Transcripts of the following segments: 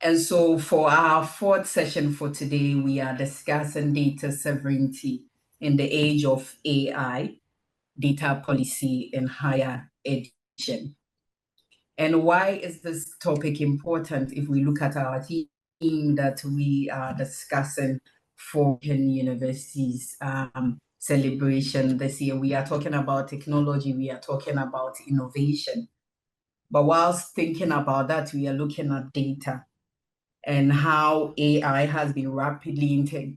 And so for our fourth session for today, we are discussing data sovereignty in the age of AI, data policy in higher education. And why is this topic important if we look at our theme that we are discussing for universities celebration this year? We are talking about technology, we are talking about innovation. But whilst thinking about that, we are looking at data and how AI has been rapidly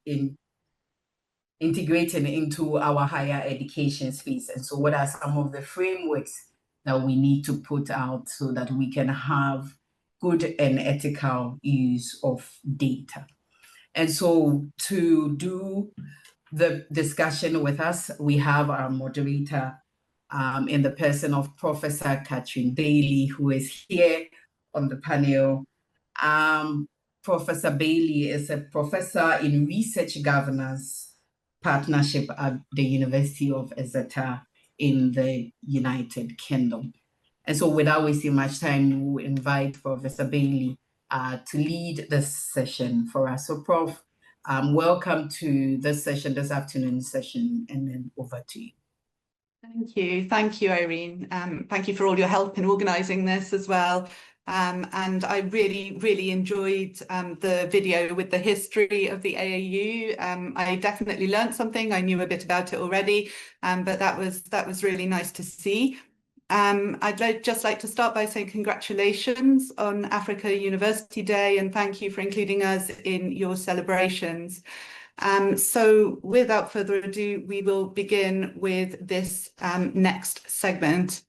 integrating into our higher education space. And so what are some of the frameworks that we need to put out so that we can have good and ethical use of data? And so to do the discussion with us, we have our moderator in the person of Professor Catherine Bailey, who is here on the panel. Professor Bailey is a professor in research governance partnership at the University of Exeter in the United Kingdom. And so without wasting much time, we'll invite Professor Bailey to lead this session for us. So Prof, welcome to this session, this afternoon session, and then over to you. Thank you, Irene. Thank you for all your help in organising this as well. And I really enjoyed the video with the history of the AAU. I definitely learned something. I knew a bit about it already, but that was really nice to see. I'd just like to start by saying congratulations on Africa University Day, and thank you for including us in your celebrations. So without further ado, we will begin with this next segment.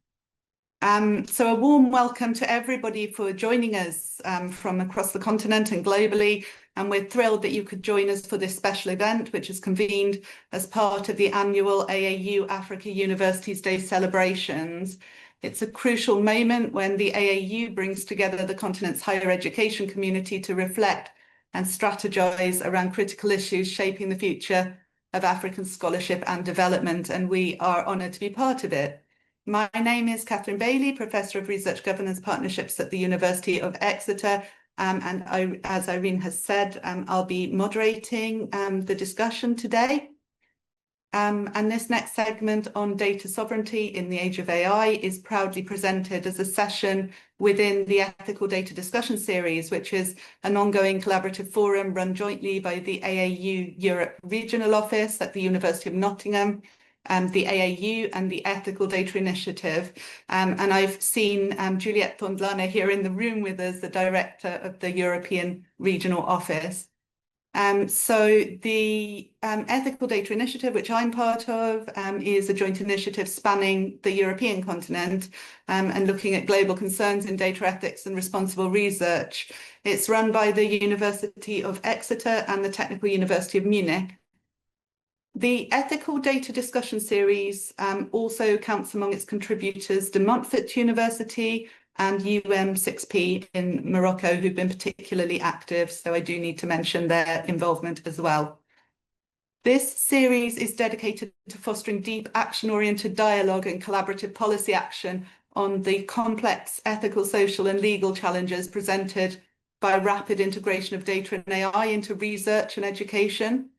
So a warm welcome to everybody for joining us from across the continent and globally. And we're thrilled that you could join us for this special event, which is convened as part of the annual AAU Africa Universities Day celebrations. It's a crucial moment when the AAU brings together the continent's higher education community to reflect and strategize around critical issues shaping the future of African scholarship and development. And we are honoured to be part of it. My name is Catherine Bailey, Professor of Research Governance Partnerships at the University of Exeter. As Irene has said, I'll be moderating the discussion today. And this next segment on data sovereignty in the age of AI is proudly presented as a session within the Ethical Data Discussion Series, which is an ongoing collaborative forum run jointly by the AAU Europe Regional Office at the University of Nottingham, the AAU and the Ethical Data Initiative. And I've seen Juliette Thondlana here in the room with us, the Director of the European Regional Office. So the Ethical Data Initiative, which I'm part of, is a joint initiative spanning the European continent and looking at global concerns in data ethics and responsible research. It's run by the University of Exeter and the Technical University of Munich. The Ethical Data Discussion Series also counts among its contributors De Montfort University and UM6P in Morocco, who've been particularly active, so I do need to mention their involvement as well. This series is dedicated to fostering deep action-oriented dialogue and collaborative policy action on the complex ethical, social and legal challenges presented by rapid integration of data and AI into research and education.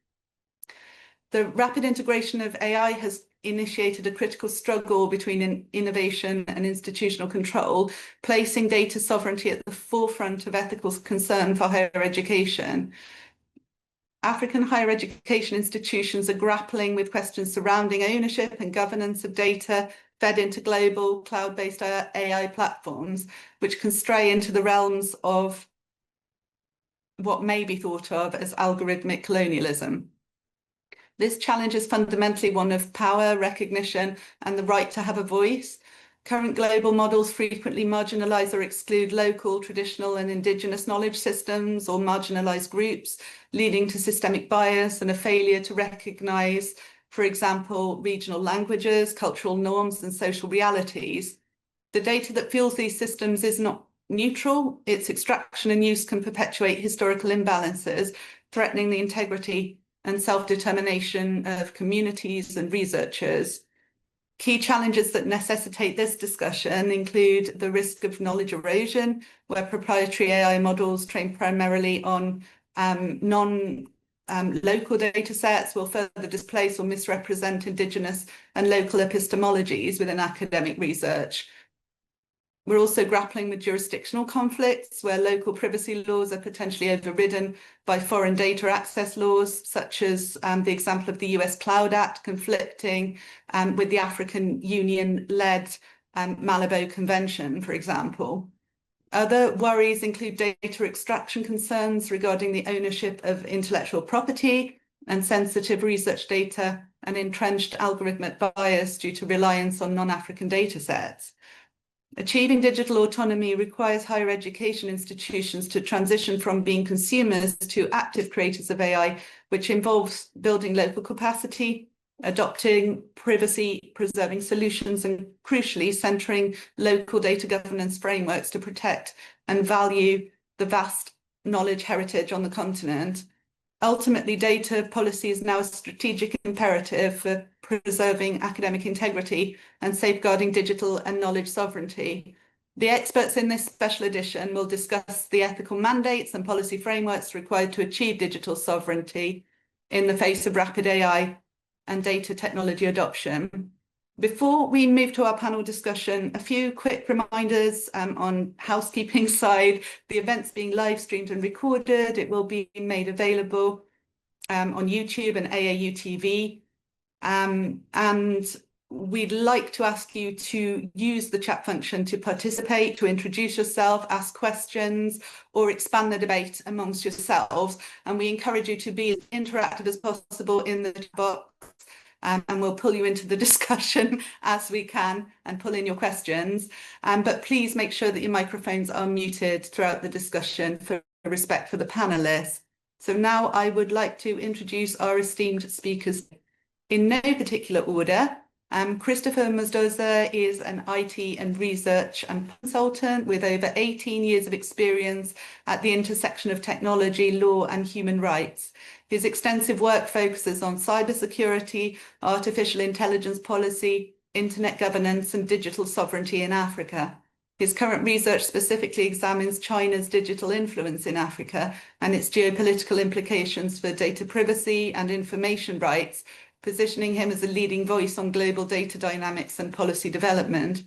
The rapid integration of AI has initiated a critical struggle between innovation and institutional control, placing data sovereignty at the forefront of ethical concern for higher education. African higher education institutions are grappling with questions surrounding ownership and governance of data fed into global cloud-based AI platforms, which can stray into the realms of what may be thought of as algorithmic colonialism. This challenge is fundamentally one of power, recognition, and the right to have a voice. Current global models frequently marginalise or exclude local, traditional, and indigenous knowledge systems or marginalised groups, leading to systemic bias and a failure to recognise, for example, regional languages, cultural norms, and social realities. The data that fuels these systems is not neutral. Its extraction and use can perpetuate historical imbalances, threatening the integrity and self-determination of communities and researchers. Key challenges that necessitate this discussion include the risk of knowledge erosion, where proprietary AI models trained primarily on local data sets will further displace or misrepresent indigenous and local epistemologies within academic research. We're also grappling with jurisdictional conflicts where local privacy laws are potentially overridden by foreign data access laws, such as the example of the US Cloud Act conflicting with the African Union-led Malabo Convention, for example. Other worries include data extraction concerns regarding the ownership of intellectual property and sensitive research data, and entrenched algorithmic bias due to reliance on non-African data sets. Achieving digital autonomy requires higher education institutions to transition from being consumers to active creators of AI, which involves building local capacity, adopting privacy-preserving solutions, and crucially, centering local data governance frameworks to protect and value the vast knowledge heritage on the continent. Ultimately, data policy is now a strategic imperative for preserving academic integrity and safeguarding digital and knowledge sovereignty. The experts in this special edition will discuss the ethical mandates and policy frameworks required to achieve digital sovereignty in the face of rapid AI and data technology adoption. Before we move to our panel discussion, a few quick reminders on housekeeping side. The event's being live streamed and recorded. It will be made available on YouTube and AAU TV. And we'd like to ask you to use the chat function to participate, to introduce yourself, ask questions, or expand the debate amongst yourselves. And we encourage you to be as interactive as possible in the chat box. And we'll pull you into the discussion as we can and pull in your questions. But please make sure that your microphones are muted throughout the discussion for respect for the panelists. So now I would like to introduce our esteemed speakers in no particular order. Christopher Mazdoza is an IT and research consultant with over 18 years of experience at the intersection of technology, law, and human rights. His extensive work focuses on cybersecurity, artificial intelligence policy, internet governance, and digital sovereignty in Africa. His current research specifically examines China's digital influence in Africa and its geopolitical implications for data privacy and information rights, positioning him as a leading voice on global data dynamics and policy development.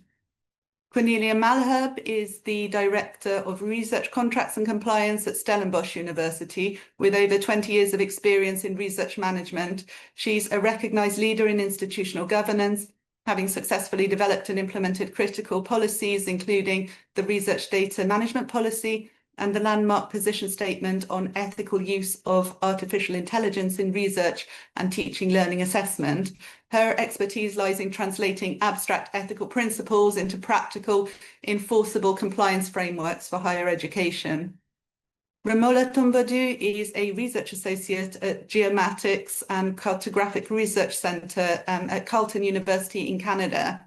Cornelia Malherbe is the Director of Research Contracts and Compliance at Stellenbosch University, with over 20 years of experience in research management. She's a recognized leader in institutional governance, having successfully developed and implemented critical policies, including the Research Data Management Policy and the landmark position statement on ethical use of artificial intelligence in research and teaching learning assessment. Her expertise lies in translating abstract ethical principles into practical, enforceable compliance frameworks for higher education. Ramola Tombadu is a research associate at Geomatics and Cartographic Research Centre at Carleton University in Canada.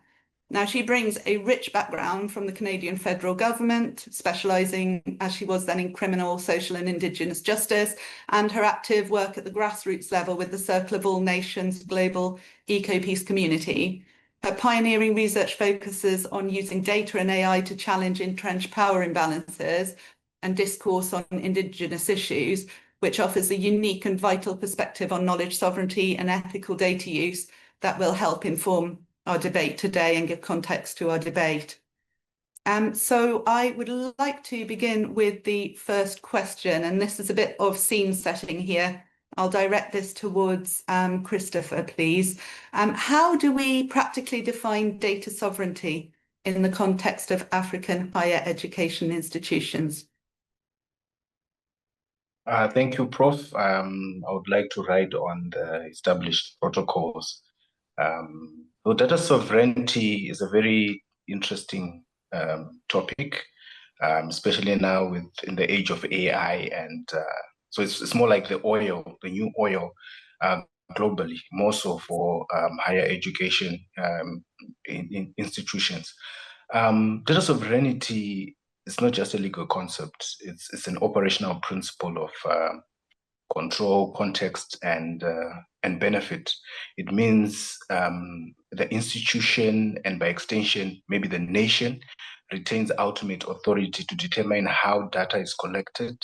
Now, she brings a rich background from the Canadian federal government, specialising, as she was then, in criminal, social and Indigenous justice, and her active work at the grassroots level with the Circle of All Nations Global Eco-Peace Community. Her pioneering research focuses on using data and AI to challenge entrenched power imbalances and discourse on Indigenous issues, which offers a unique and vital perspective on knowledge sovereignty and ethical data use that will help inform our debate today and give context to our debate. So I would like to begin with the first question, and this is a bit of scene setting here. I'll direct this towards Christopher, please. How do we practically define data sovereignty in the context of African higher education institutions? Thank you, Prof. I would like to write on the established protocols. So data sovereignty is a very interesting topic, especially now in the age of AI, and so it's more like the new oil globally, more so for higher education in institutions. Data sovereignty is not just a legal concept; it's an operational principle of control, context, and and benefit. It means the institution, and by extension, maybe the nation, retains ultimate authority to determine how data is collected,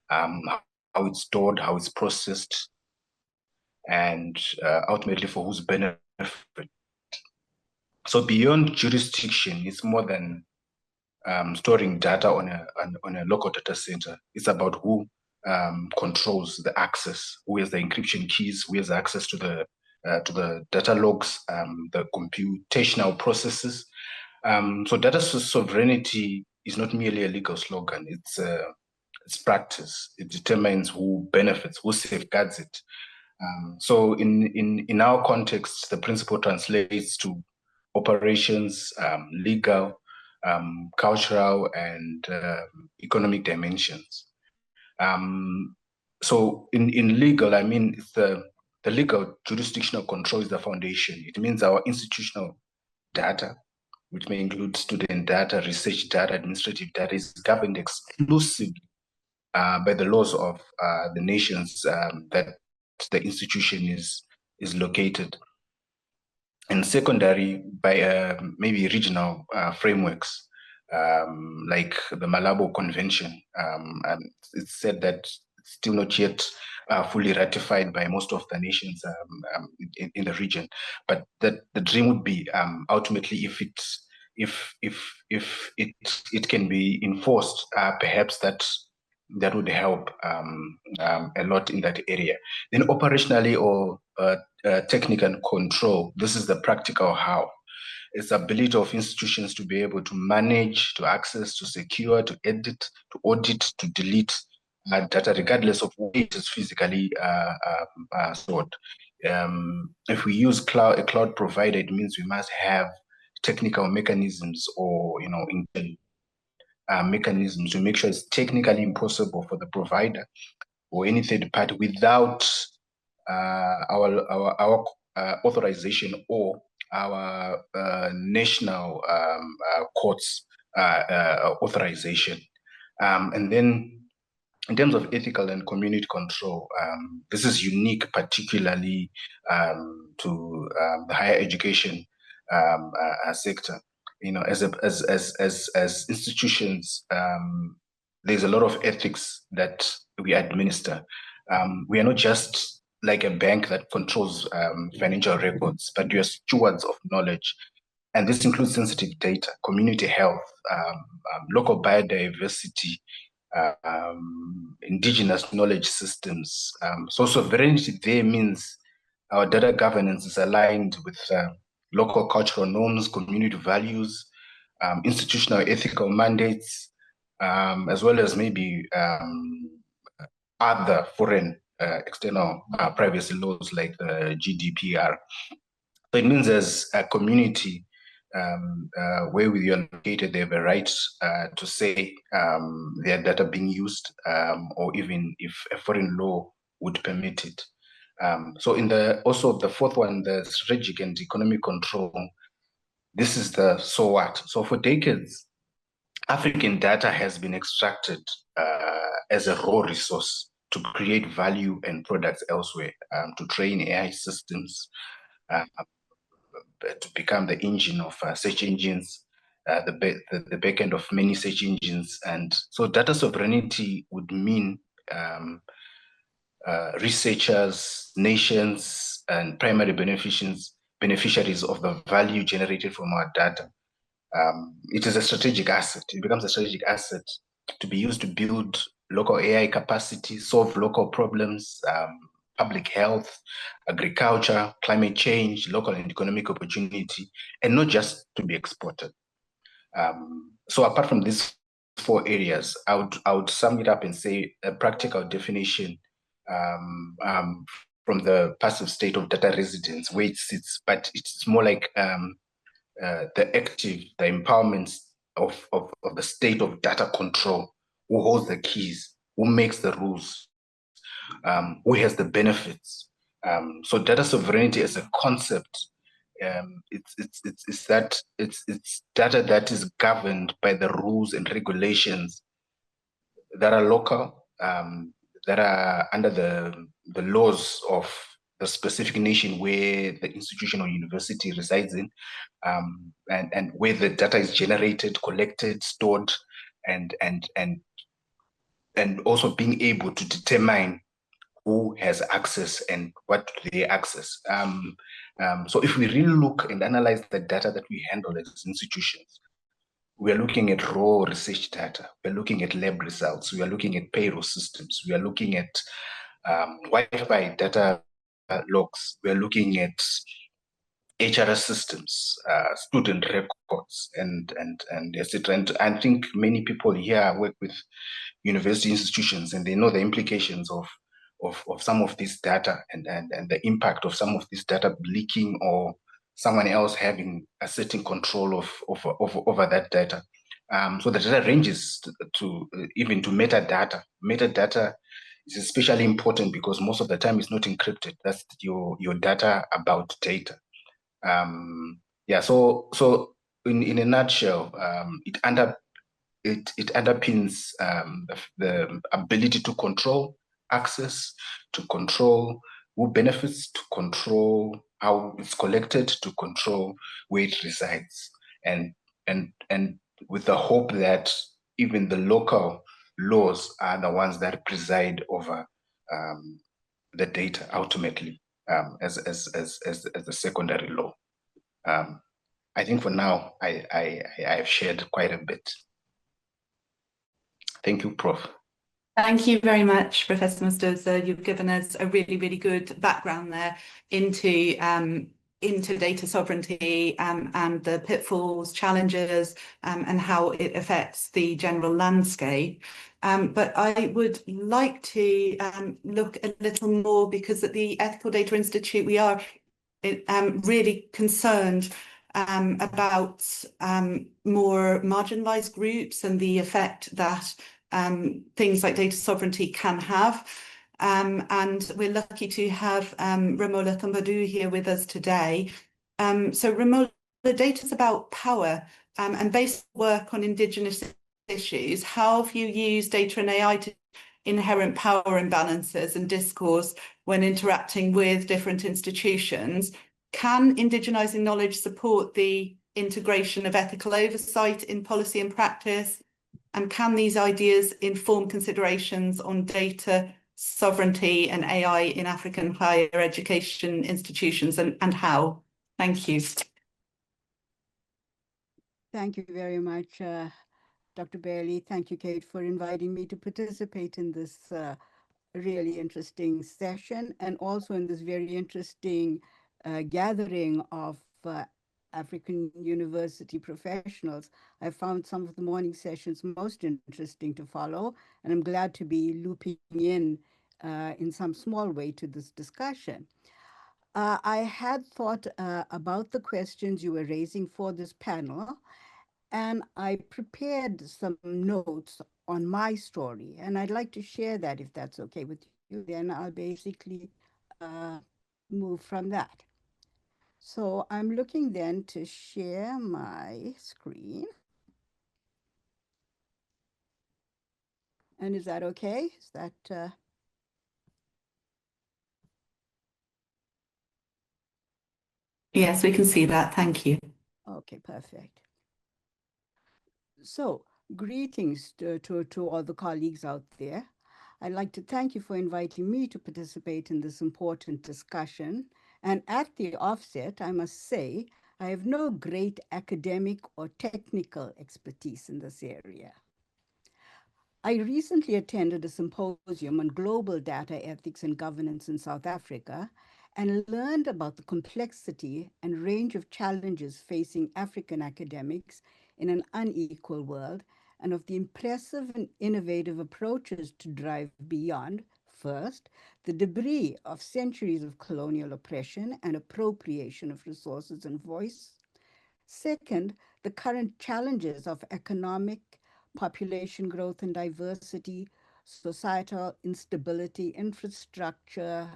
how it's stored, how it's processed, and ultimately for whose benefit. So beyond jurisdiction, it's more than storing data on a local data center. It's about who controls the access, who has the encryption keys, who has access to the data logs, the computational processes. So data sovereignty is not merely a legal slogan. It's practice. It determines who benefits, who safeguards it. So in our context, the principle translates to operations, legal, cultural, and economic dimensions. So in legal, I mean, it's the legal jurisdictional control is the foundation. It means our institutional data, which may include student data, research data, administrative data, is governed exclusively by the laws of the nations that the institution is located. And secondary by maybe regional frameworks, like the Malabo Convention. And it's said that it's still not yet fully ratified by most of the nations in the region, but that the dream would be ultimately if it can be enforced, perhaps that would help a lot in that area. Then operationally or technical control, this is the practical how. It's the ability of institutions to be able to manage, to access, to secure, to edit, to audit, to delete data, regardless of where it is physically stored. If we use a cloud provider, it means we must have technical mechanisms or mechanisms to make sure it's technically impossible for the provider or any third party without our authorization or our national courts authorization. And then in terms of ethical and community control, this is unique particularly to the higher education sector. As institutions, there's a lot of ethics that we administer. We are not just like a bank that controls financial records, but we are stewards of knowledge. And this includes sensitive data, community health, local biodiversity, indigenous knowledge systems. So sovereignty there means our data governance is aligned with local cultural norms, community values, institutional ethical mandates, as well as maybe other foreign external privacy laws like the GDPR. So it means as a community where we are located, they have a right to say their data being used, or even if a foreign law would permit it. So in the fourth one, the strategic and economic control, this is the so what. So for decades, African data has been extracted as a raw resource to create value and products elsewhere, to train AI systems, to become the engine of search engines, the back end of many search engines. And so data sovereignty would mean researchers, nations, and primary beneficiaries of the value generated from our data. It is a strategic asset. It becomes a strategic asset to be used to build local AI capacity, solve local problems, public health, agriculture, climate change, local and economic opportunity, and not just to be exported. So apart from these four areas, I would sum it up and say a practical definition from the passive state of data residence, where it sits, but it's more like the active, the empowerment of the state of data control, who holds the keys, who makes the rules, who has the benefits. So data sovereignty as a concept, it's data that is governed by the rules and regulations that are local, that are under the laws of the specific nation where the institution or university resides in, and where the data is generated, collected, stored, and also being able to determine who has access and what do they access. So if we really look and analyze the data that we handle as institutions, we are looking at raw research data. We're looking at lab results. We are looking at payroll systems. We are looking at Wi-Fi data logs. We are looking at HRS systems, student records, and etc. And I think many people here work with university institutions, and they know the implications of some of this data and the impact of some of this data leaking or someone else having a certain control of over that data. So the data ranges to even to metadata. Metadata is especially important because most of the time it's not encrypted. That's your data about data. Yeah, so in a nutshell, it underpins the ability to control access, to control who benefits, to control how it's collected, to control where it resides, and with the hope that even the local laws are the ones that preside over the data ultimately, as the secondary law. I think for now I've shared quite a bit. Thank you, Prof. Thank you very much, Professor Mustoza. You've given us a really, really good background there into data sovereignty and the pitfalls, challenges, and how it affects the general landscape. But I would like to look a little more, because at the Ethical Data Institute, we are really concerned about more marginalised groups and the effect that things like data sovereignty can have. And we're lucky to have Romola Thumbadu here with us today. So Romola, the data is about power, and based work on Indigenous issues. How have you used data and AI to inherent power imbalances and discourse when interacting with different institutions? Can indigenising knowledge support the integration of ethical oversight in policy and practice? And can these ideas inform considerations on data sovereignty and AI in African higher education institutions, and how? Thank you. Thank you very much, Dr. Bailey. Thank you, Kate, for inviting me to participate in this really interesting session, and also in this very interesting gathering of African university professionals. I found some of the morning sessions most interesting to follow, and I'm glad to be looping in some small way to this discussion. I had thought about the questions you were raising for this panel, and I prepared some notes on my story, and I'd like to share that if that's okay with you. Then I'll basically move from that. So I'm looking then to share my screen. And is that okay? Is that... Yes, we can see that. Thank you. Okay, perfect. So greetings to all the colleagues out there. I'd like to thank you for inviting me to participate in this important discussion. And at the offset, I must say, I have no great academic or technical expertise in this area. I recently attended a symposium on global data ethics and governance in South Africa and learned about the complexity and range of challenges facing African academics in an unequal world, and of the impressive and innovative approaches to drive beyond, first, the debris of centuries of colonial oppression and appropriation of resources and voice. Second, the current challenges of economic, population growth and diversity, societal instability, infrastructure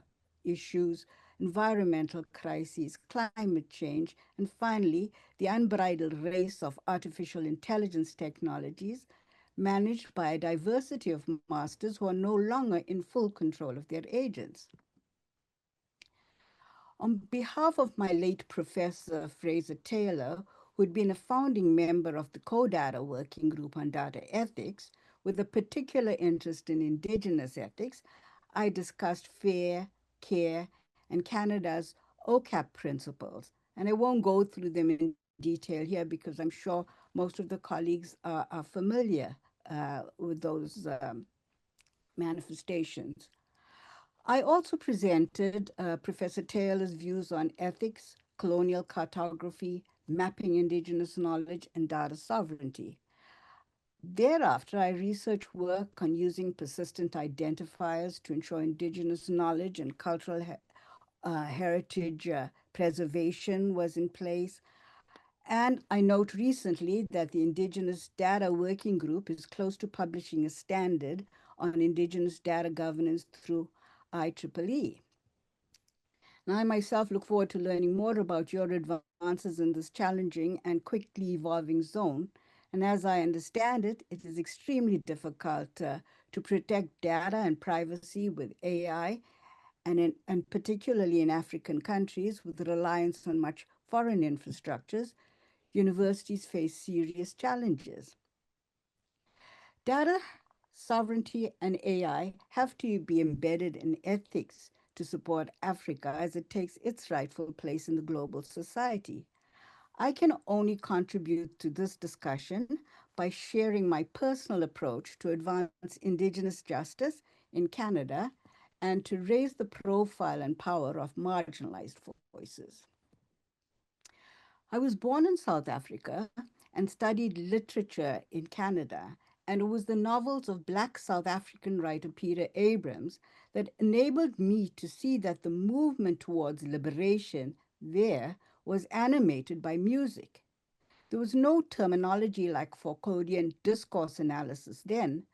issues, environmental crises, climate change, and finally, the unbridled race of artificial intelligence technologies managed by a diversity of masters who are no longer in full control of their agents. On behalf of my late Professor Fraser Taylor, who had been a founding member of the CoData Working Group on Data Ethics, with a particular interest in Indigenous ethics, I discussed FAIR, CARE, and Canada's OCAP principles. And I won't go through them in detail here because I'm sure most of the colleagues are familiar with those manifestations. I also presented Professor Taylor's views on ethics, colonial cartography, mapping Indigenous knowledge, and data sovereignty. Thereafter, I researched work on using persistent identifiers to ensure Indigenous knowledge and cultural heritage preservation was in place. And I note recently that the Indigenous Data Working Group is close to publishing a standard on Indigenous data governance through IEEE. Now, I myself look forward to learning more about your advances in this challenging and quickly evolving zone. And as I understand it, it is extremely difficult to protect data and privacy with AI, and particularly in African countries with reliance on much foreign infrastructures. Universities face serious challenges. Data sovereignty and AI have to be embedded in ethics to support Africa as it takes its rightful place in the global society. I can only contribute to this discussion by sharing my personal approach to advance Indigenous justice in Canada and to raise the profile and power of marginalized voices. I was born in South Africa and studied literature in Canada, and it was the novels of Black South African writer Peter Abrams that enabled me to see that the movement towards liberation there was animated by music. There was no terminology like Foucauldian discourse analysis then,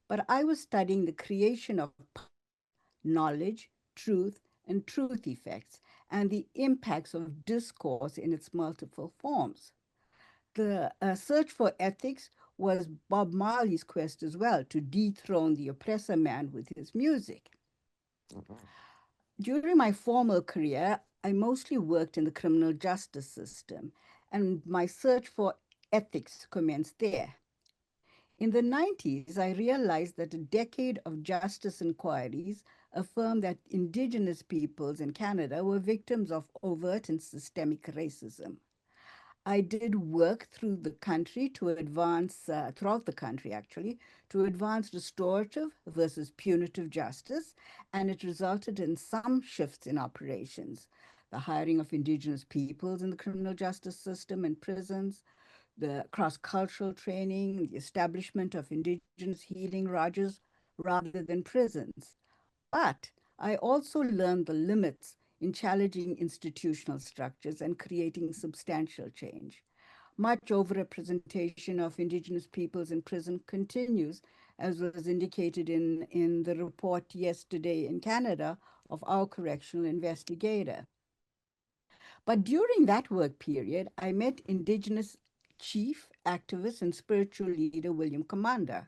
but I was studying the creation of knowledge, truth, and truth effects, and the impacts of discourse in its multiple forms. The search for ethics was Bob Marley's quest as well, to dethrone the oppressor man with his music. During my formal career, I mostly worked in the criminal justice system, and my search for ethics commenced there. In the 90s, I realized that a decade of justice inquiries affirmed that Indigenous peoples in Canada were victims of overt and systemic racism. I did work through the country to advance, throughout the country actually, to advance restorative versus punitive justice, and it resulted in some shifts in operations. The hiring of Indigenous peoples in the criminal justice system and prisons, the cross-cultural training, the establishment of Indigenous healing lodges rather than prisons. But I also learned the limits in challenging institutional structures and creating substantial change. Much overrepresentation of Indigenous peoples in prison continues, as was indicated in the report yesterday in Canada of our correctional investigator. But during that work period, I met Indigenous chief, activist, and spiritual leader William Commanda,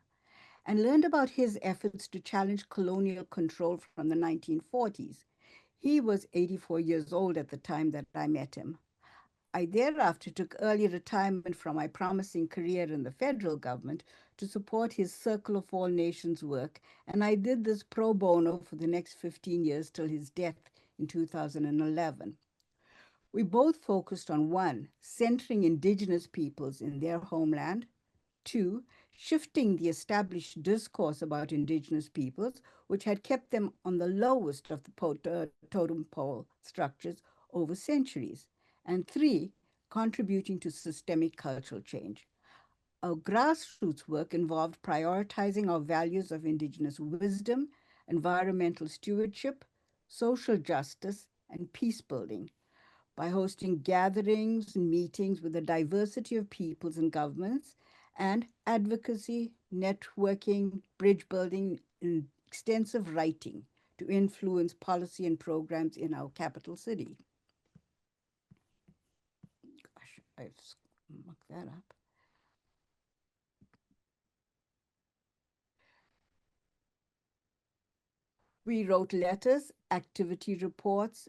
and learned about his efforts to challenge colonial control from the 1940s. He was 84 years old at the time that I met him. I thereafter took early retirement from my promising career in the federal government to support his Circle of All Nations work, and I did this pro bono for the next 15 years till his death in 2011. We both focused on one, centering Indigenous peoples in their homeland, two, shifting the established discourse about Indigenous peoples, which had kept them on the lowest of the totem pole structures over centuries, and three, contributing to systemic cultural change. Our grassroots work involved prioritizing our values of Indigenous wisdom, environmental stewardship, social justice, and peace building by hosting gatherings and meetings with a diversity of peoples and governments, and advocacy, networking, bridge building, and extensive writing to influence policy and programs in our capital city. Gosh, I've mucked that up. We wrote letters, activity reports,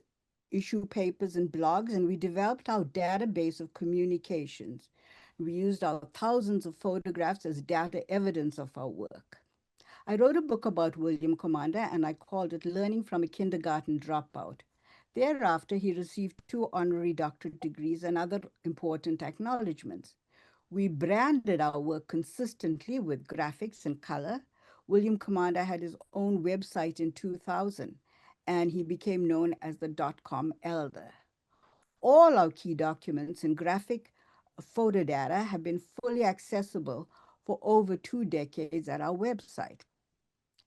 issue papers and blogs, and we developed our database of communications. We used our thousands of photographs as data evidence of our work. I wrote a book about William Commander, and I called it Learning from a Kindergarten Dropout. Thereafter, he received 2 honorary doctorate degrees and other important acknowledgments. We branded our work consistently with graphics and color. William Commander had his own website in 2000, and he became known as the .com elder. All our key documents and graphic photo data have been fully accessible for over 2 decades at our website.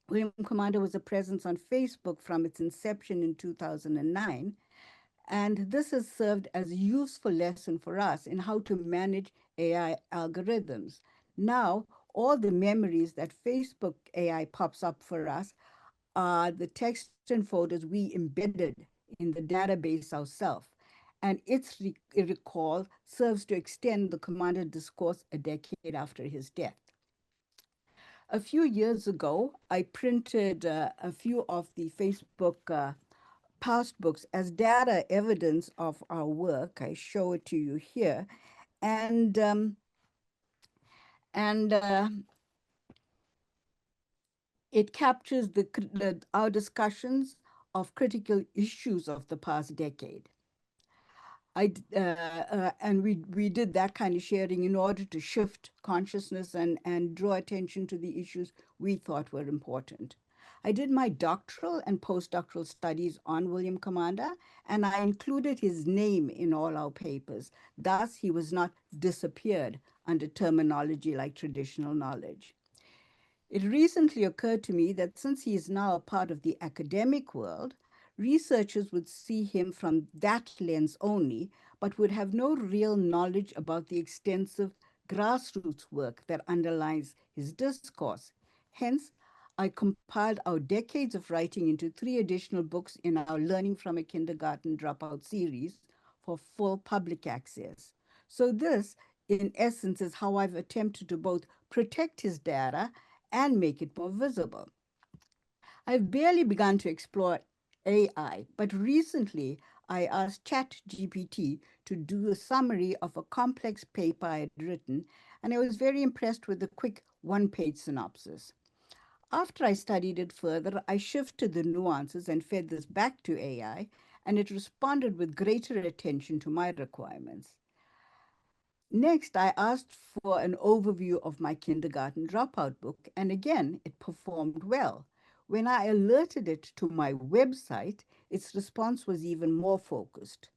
William Commander was a presence on Facebook from its inception in 2009, and this has served as a useful lesson for us in how to manage AI algorithms. Now, all the memories that Facebook AI pops up for us are the text and photos we embedded in the database ourselves. And its recall serves to extend the commander discourse a decade after his death. A few years ago, I printed a few of the Facebook past books as data evidence of our work. I show it to you here. And, and it captures our discussions of critical issues of the past decade. And we did that kind of sharing in order to shift consciousness and draw attention to the issues we thought were important. I did my doctoral and postdoctoral studies on William Commander, and I included his name in all our papers. Thus, he was not disappeared under terminology like traditional knowledge. It recently occurred to me that since he is now a part of the academic world, researchers would see him from that lens only, but would have no real knowledge about the extensive grassroots work that underlies his discourse. Hence, I compiled our decades of writing into 3 additional books in our Learning from a Kindergarten Dropout series for full public access. So this, in essence, is how I've attempted to both protect his data and make it more visible. I've barely begun to explore AI, but recently I asked ChatGPT to do a summary of a complex paper I had written, and I was very impressed with the quick 1-page synopsis. After I studied it further, I shifted the nuances and fed this back to AI, and it responded with greater attention to my requirements. Next, I asked for an overview of my kindergarten dropout book, and again, it performed well. When I alerted it to my website, its response was even more focused.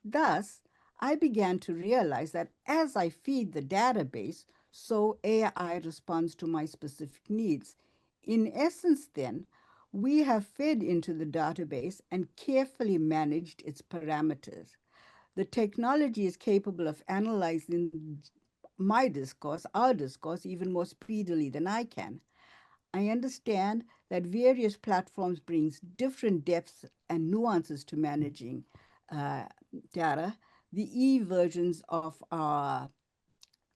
Thus, I began to realize that as I feed the database, so AI responds to my specific needs. In essence, then, we have fed into the database and carefully managed its parameters. The technology is capable of analyzing my discourse, our discourse, even more speedily than I can. I understand that various platforms brings different depths and nuances to managing data. The e-versions of our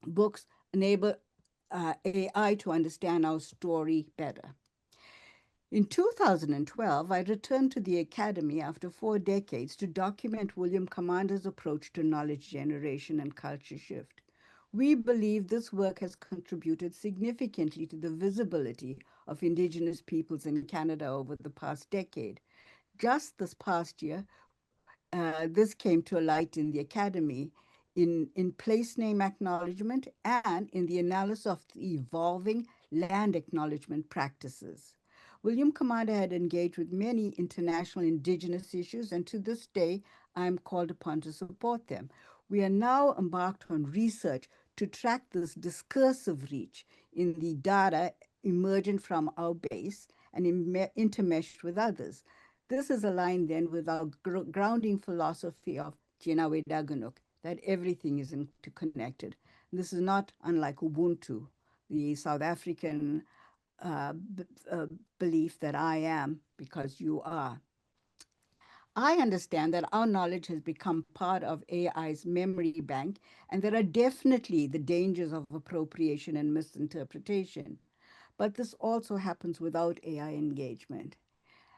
books enable AI to understand our story better. In 2012, I returned to the Academy after 4 decades to document William Commander's approach to knowledge generation and culture shift. We believe this work has contributed significantly to the visibility of Indigenous peoples in Canada over the past decade. Just this past year, this came to light in the Academy in place name acknowledgement and in the analysis of the evolving land acknowledgement practices. William Commander had engaged with many international Indigenous issues, and to this day, I am called upon to support them. We are now embarked on research to track this discursive reach in the data emergent from our base and intermeshed with others. This is aligned then with our grounding philosophy of Jinawe Daganuk, that everything is interconnected. This is not unlike Ubuntu, the South African belief that I am because you are. I understand that our knowledge has become part of AI's memory bank, and there are definitely the dangers of appropriation and misinterpretation. But this also happens without AI engagement.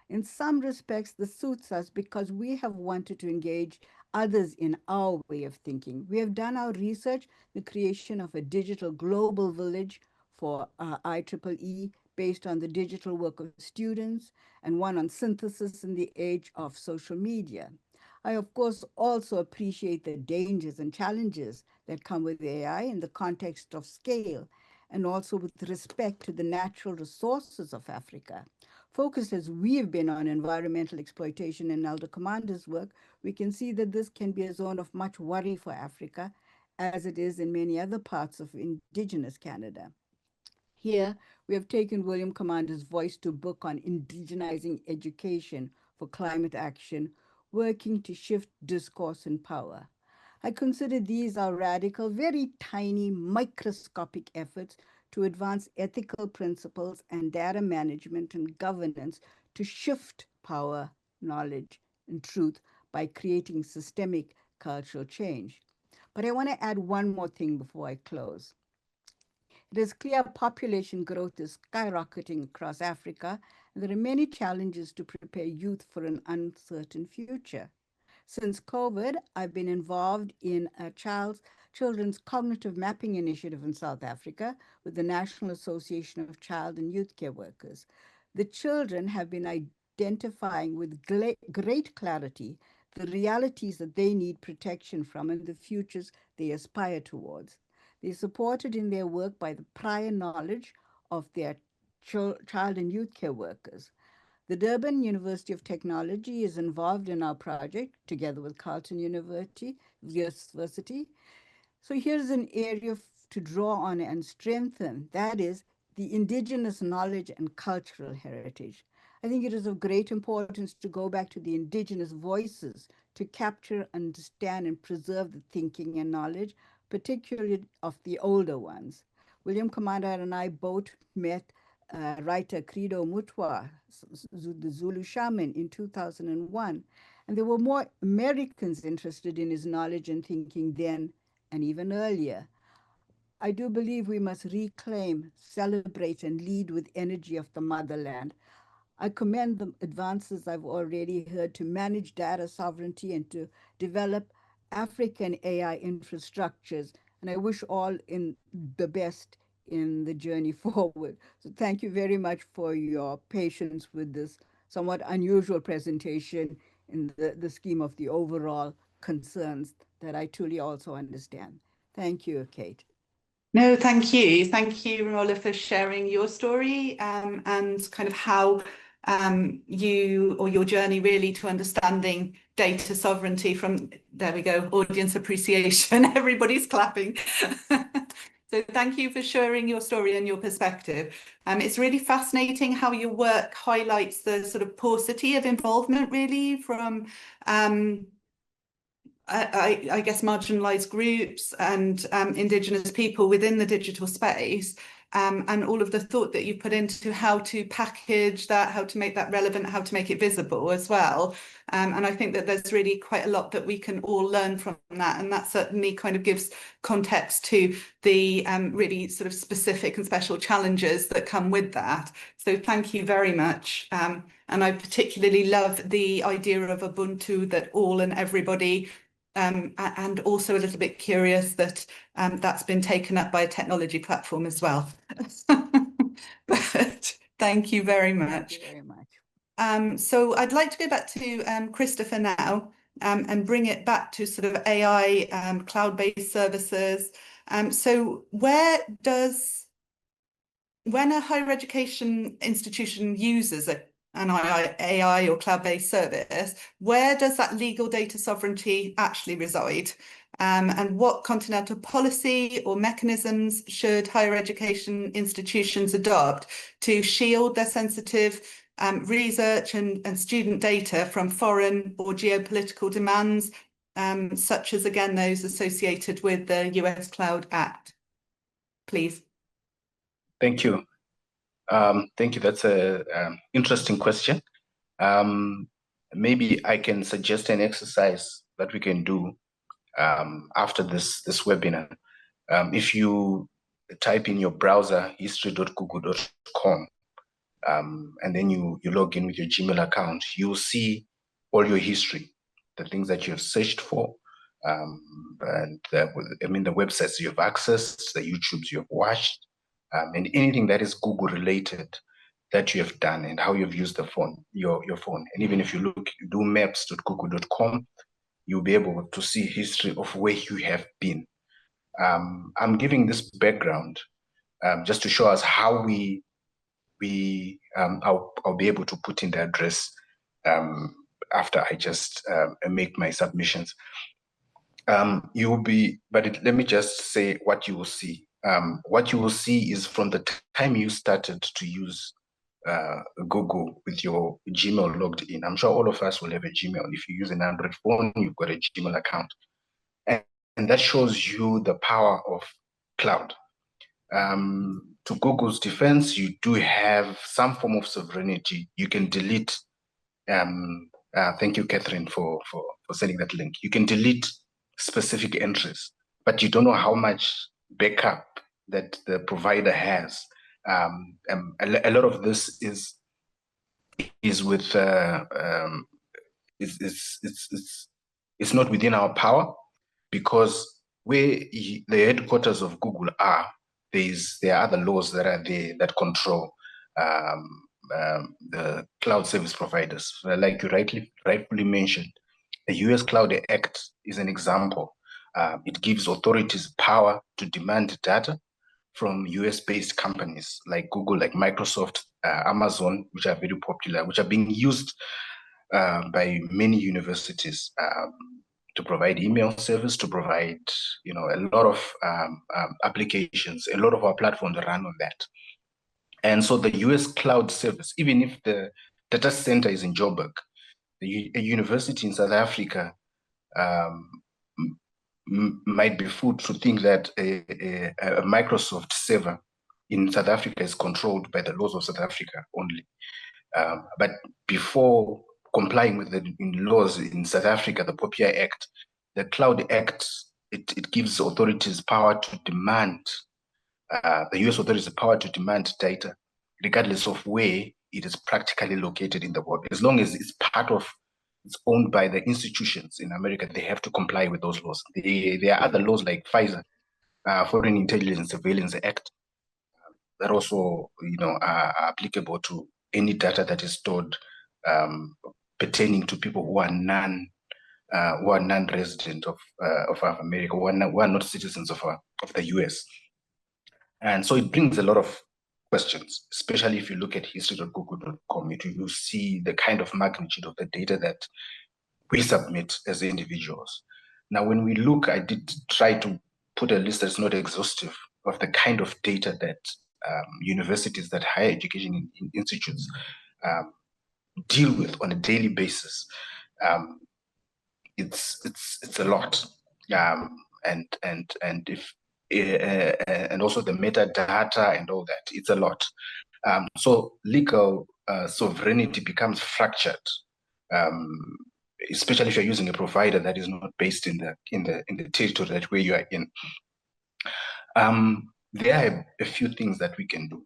In some respects, this suits us because we have wanted to engage others in our way of thinking. We have done our research, the creation of a digital global village for IEEE based on the digital work of students, and one on synthesis in the age of social media. I, of course, also appreciate the dangers and challenges that come with AI in the context of scale, and also with respect to the natural resources of Africa. Focused as we have been on environmental exploitation in Elder Commander's work, we can see that this can be a zone of much worry for Africa, as it is in many other parts of indigenous Canada. Here, we have taken William Commander's voice to book on indigenizing education for climate action, working to shift discourse and power. I consider these are radical, very tiny, microscopic efforts to advance ethical principles and data management and governance to shift power, knowledge, and truth by creating systemic cultural change. But I want to add one more thing before I close. It is clear population growth is skyrocketing across Africa, and there are many challenges to prepare youth for an uncertain future. Since COVID, I've been involved in a children's cognitive mapping initiative in South Africa with the National Association of Child and Youth Care Workers. The children have been identifying with great clarity the realities that they need protection from and the futures they aspire towards. They're supported in their work by the prior knowledge of their child and youth care workers. The Durban University of Technology is involved in our project together with Carleton University. So here's an area to draw on and strengthen, that is the indigenous knowledge and cultural heritage. I think it is of great importance to go back to the indigenous voices to capture, understand, and preserve the thinking and knowledge, particularly of the older ones. William Commander and I both met writer Credo Mutwa, the Zulu shaman, in 2001. And there were more Americans interested in his knowledge and thinking then and even earlier. I do believe we must reclaim, celebrate, and lead with energy of the motherland. I commend the advances I've already heard to manage data sovereignty and to develop African AI infrastructures. And I wish all in the best in the journey forward. So thank you very much for your patience with this somewhat unusual presentation in the scheme of the overall concerns that I truly also understand. Thank you, Kate. No, thank you. Thank you, Romola, for sharing your story and kind of how you or your journey really to understanding data sovereignty from, there we go, audience appreciation. Everybody's clapping. So thank you for sharing your story and your perspective. It's really fascinating how your work highlights the sort of paucity of involvement really from I guess marginalized groups and indigenous people within the digital space, and all of the thought that you put into how to package that, how to make that relevant, how to make it visible as well. And I think that there's really quite a lot that we can all learn from that. And that certainly kind of gives context to the really sort of specific and special challenges that come with that. So thank you very much. And I particularly love the idea of Ubuntu, that all and everybody, and also a little bit curious that that's been taken up by a technology platform as well. But thank you very much. Thank you very much. So I'd like to go back to Christopher now and bring it back to sort of AI, cloud-based services. So when a higher education institution uses an AI or cloud-based service, where does that legal data sovereignty actually reside? And what continental policy or mechanisms should higher education institutions adopt to shield their sensitive research and student data from foreign or geopolitical demands, such as, again, those associated with the US Cloud Act? Please. Thank you. Thank you. That's an interesting question. Maybe I can suggest an exercise that we can do after this webinar. If you type in your browser history.google.com, and then you log in with your Gmail account, you'll see all your history, the things that you've searched for, and the websites you've accessed, the YouTubes you've watched, and anything that is Google related that you have done and how you've used the phone, your phone. And even if you do maps.google.com, you'll be able to see history of where you have been. I'm giving this background just to show us how I'll be able to put in the address after I just make my submissions. Let me just say what you will see. What you will see is from the time you started to use Google with your Gmail logged in. I'm sure all of us will have a Gmail. If you use an Android phone, you've got a Gmail account. And that shows you the power of cloud. To Google's defense, you do have some form of sovereignty. You can delete. Thank you, Catherine, for sending that link. You can delete specific entries, but you don't know how much backup that the provider has. A lot of this is with it's not within our power, because where the headquarters of Google are, there are other laws that are there that control the cloud service providers. Like you rightfully mentioned, the US Cloud Act is an example. It gives authorities power to demand data from US-based companies like Google, like Microsoft, Amazon, which are very popular, which are being used by many universities to provide email service, to provide, a lot of applications. A lot of our platforms run on that. And so the US cloud service, even if the data center is in Joburg, a university in South Africa might be fooled to think that a Microsoft server in South Africa is controlled by the laws of South Africa only. But before complying with the laws in South Africa, the POPIA Act, the Cloud Act, it gives authorities power to demand, the US authorities the power to demand data, regardless of where it is practically located in the world. As long as it's owned by the institutions in America, they have to comply with those laws. There are other laws like FISA, Foreign Intelligence Surveillance Act, that also, are applicable to any data that is stored pertaining to people who are non-resident of America, who are not citizens of the US. And so it brings a lot of questions, especially if you look at history.google.com. You see the kind of magnitude of the data that we submit as individuals. Now, when we look, I did try to put a list that's not exhaustive of the kind of data that universities, that higher education institutes deal with on a daily basis. It's a lot, and also the metadata and all that. It's a lot. So legal sovereignty becomes fractured, especially if you're using a provider that is not based in the territory that where you are in. There are a few things that we can do.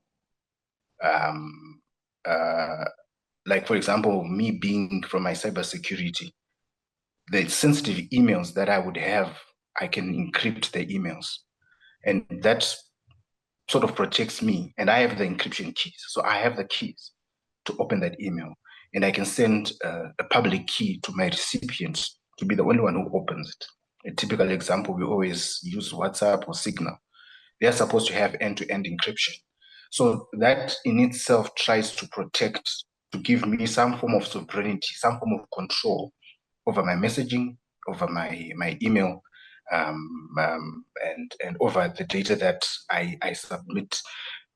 Like, for example, me being from my cybersecurity, the sensitive emails that I would have, I can encrypt the emails. And that sort of protects me. And I have the encryption keys. So I have the keys to open that email. And I can send a public key to my recipients to be the only one who opens it. A typical example, we always use WhatsApp or Signal. They are supposed to have end-to-end encryption. So that in itself tries to protect, to give me some form of sovereignty, some form of control over my messaging, over my email, and over the data that I submit,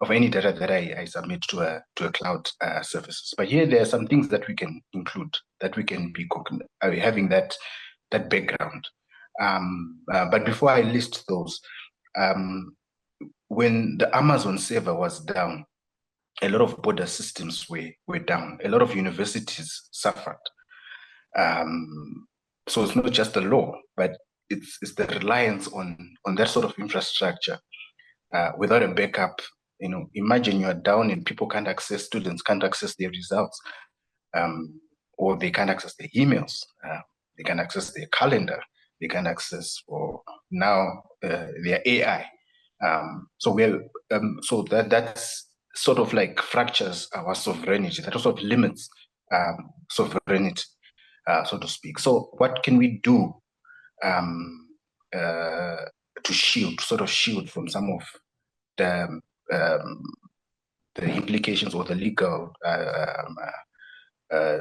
of any data that I submit to a cloud services. But here there are some things that we can include, that we can be having that background. But before I list those, when the Amazon server was down, a lot of border systems were down. A lot of universities suffered. So it's not just the law, but it's the reliance on that sort of infrastructure. Without a backup, imagine you are down and people can't access, students can't access their results, or they can't access their emails, they can access their calendar, they can access, or now their AI. So that's sort of like fractures our sovereignty, that sort of limits sovereignty, so to speak. So what can we do to sort of shield from some of the implications or the legal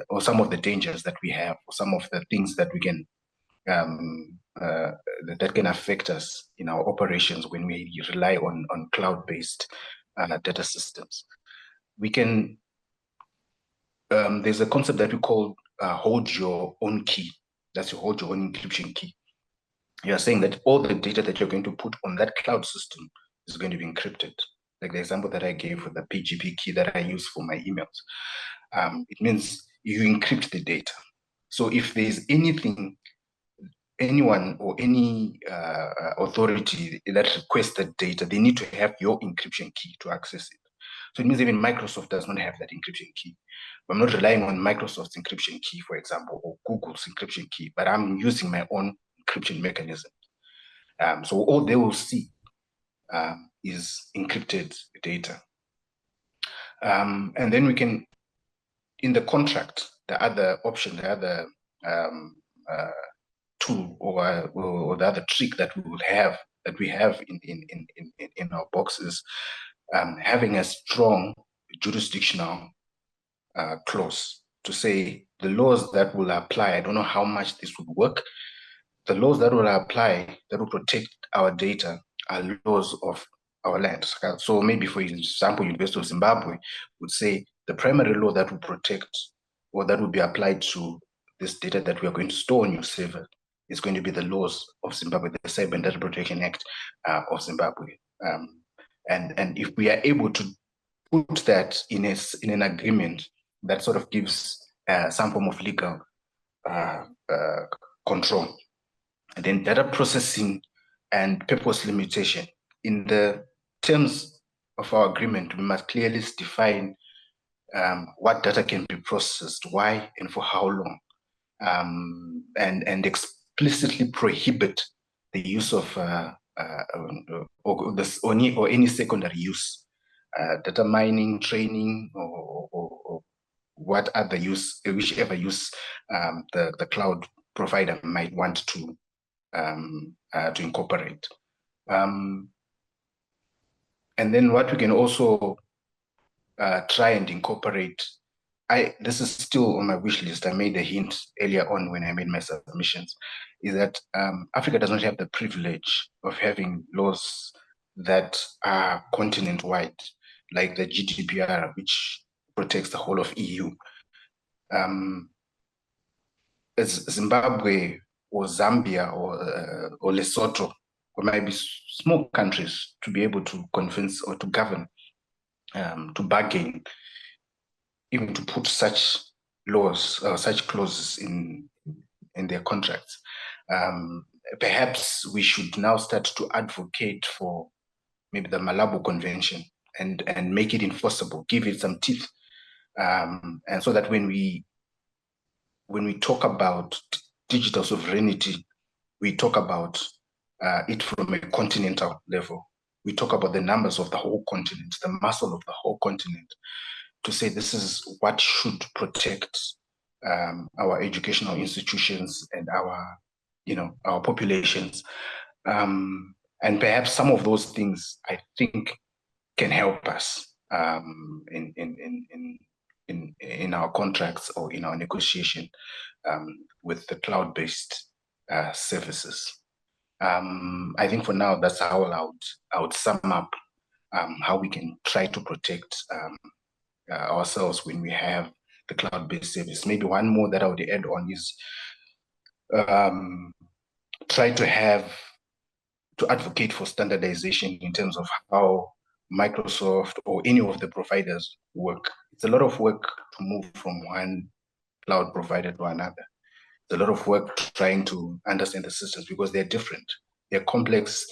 or some of the dangers that we have, or some of the things that we can that can affect us in our operations when we rely on cloud-based data systems. We can, there's a concept that we call hold your own key. That's your hold your own encryption key. You're saying that all the data that you're going to put on that cloud system is going to be encrypted. Like the example that I gave with the PGP key that I use for my emails. It means you encrypt the data. So if there's anything, anyone or any authority that requests that data, they need to have your encryption key to access it. So it means even Microsoft does not have that encryption key. I'm not relying on Microsoft's encryption key, for example, or Google's encryption key, but I'm using my own encryption mechanism. So all they will see is encrypted data. And then we can, in the contract, the other option, the other tool or the other trick that we have in our boxes, having a strong jurisdictional clause to say the laws that will apply. I don't know how much this would work. The laws that will apply, that will protect our data, are laws of our land. So maybe, for example, University of Zimbabwe would say the primary law that will protect or that will be applied to this data that we are going to store on your server is going to be the laws of Zimbabwe, the Cyber and Data Protection Act of Zimbabwe. And if we are able to put that in an agreement, that sort of gives some form of legal control. And then data processing and purpose limitation. In the terms of our agreement, we must clearly define what data can be processed, why, and for how long, and explicitly prohibit the use of or any secondary use, data mining, training, or what other use, whichever use the cloud provider might want to incorporate. And then what we can also try and incorporate, this is still on my wish list. I made a hint earlier on when I made my submissions, is that Africa does not have the privilege of having laws that are continent-wide, like the GDPR, which protects the whole of EU. As Zimbabwe or Zambia or Lesotho, or maybe small countries, to be able to convince or to govern, to bargain, even to put such laws or such clauses in their contracts. Perhaps we should now start to advocate for maybe the Malabo Convention and make it enforceable, give it some teeth, and so that when we talk about digital sovereignty, we talk about it from a continental level. We talk about the numbers of the whole continent, the muscle of the whole continent, to say this is what should protect our educational institutions and our populations. And perhaps some of those things, I think, can help us in our contracts or in our negotiation with the cloud-based services. I think for now, that's how I would sum up how we can try to protect ourselves when we have the cloud-based service. Maybe one more that I would add on is try to advocate for standardization in terms of how Microsoft or any of the providers work. It's a lot of work to move from one cloud provider to another. It's a lot of work trying to understand the systems because they're different. They're complex.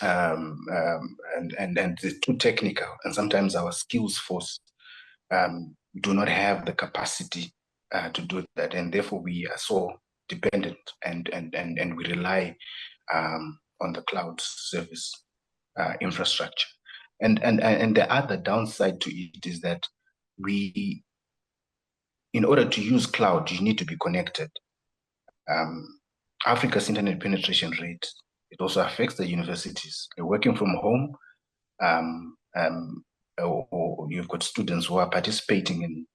and it's too technical, and sometimes our skills force do not have the capacity to do that, and therefore we are so dependent and we rely on the cloud service infrastructure. And the other downside to it is that in order to use cloud, you need to be connected. Africa's internet penetration rate, it also affects the universities. They're working from home, or you've got students who are participating in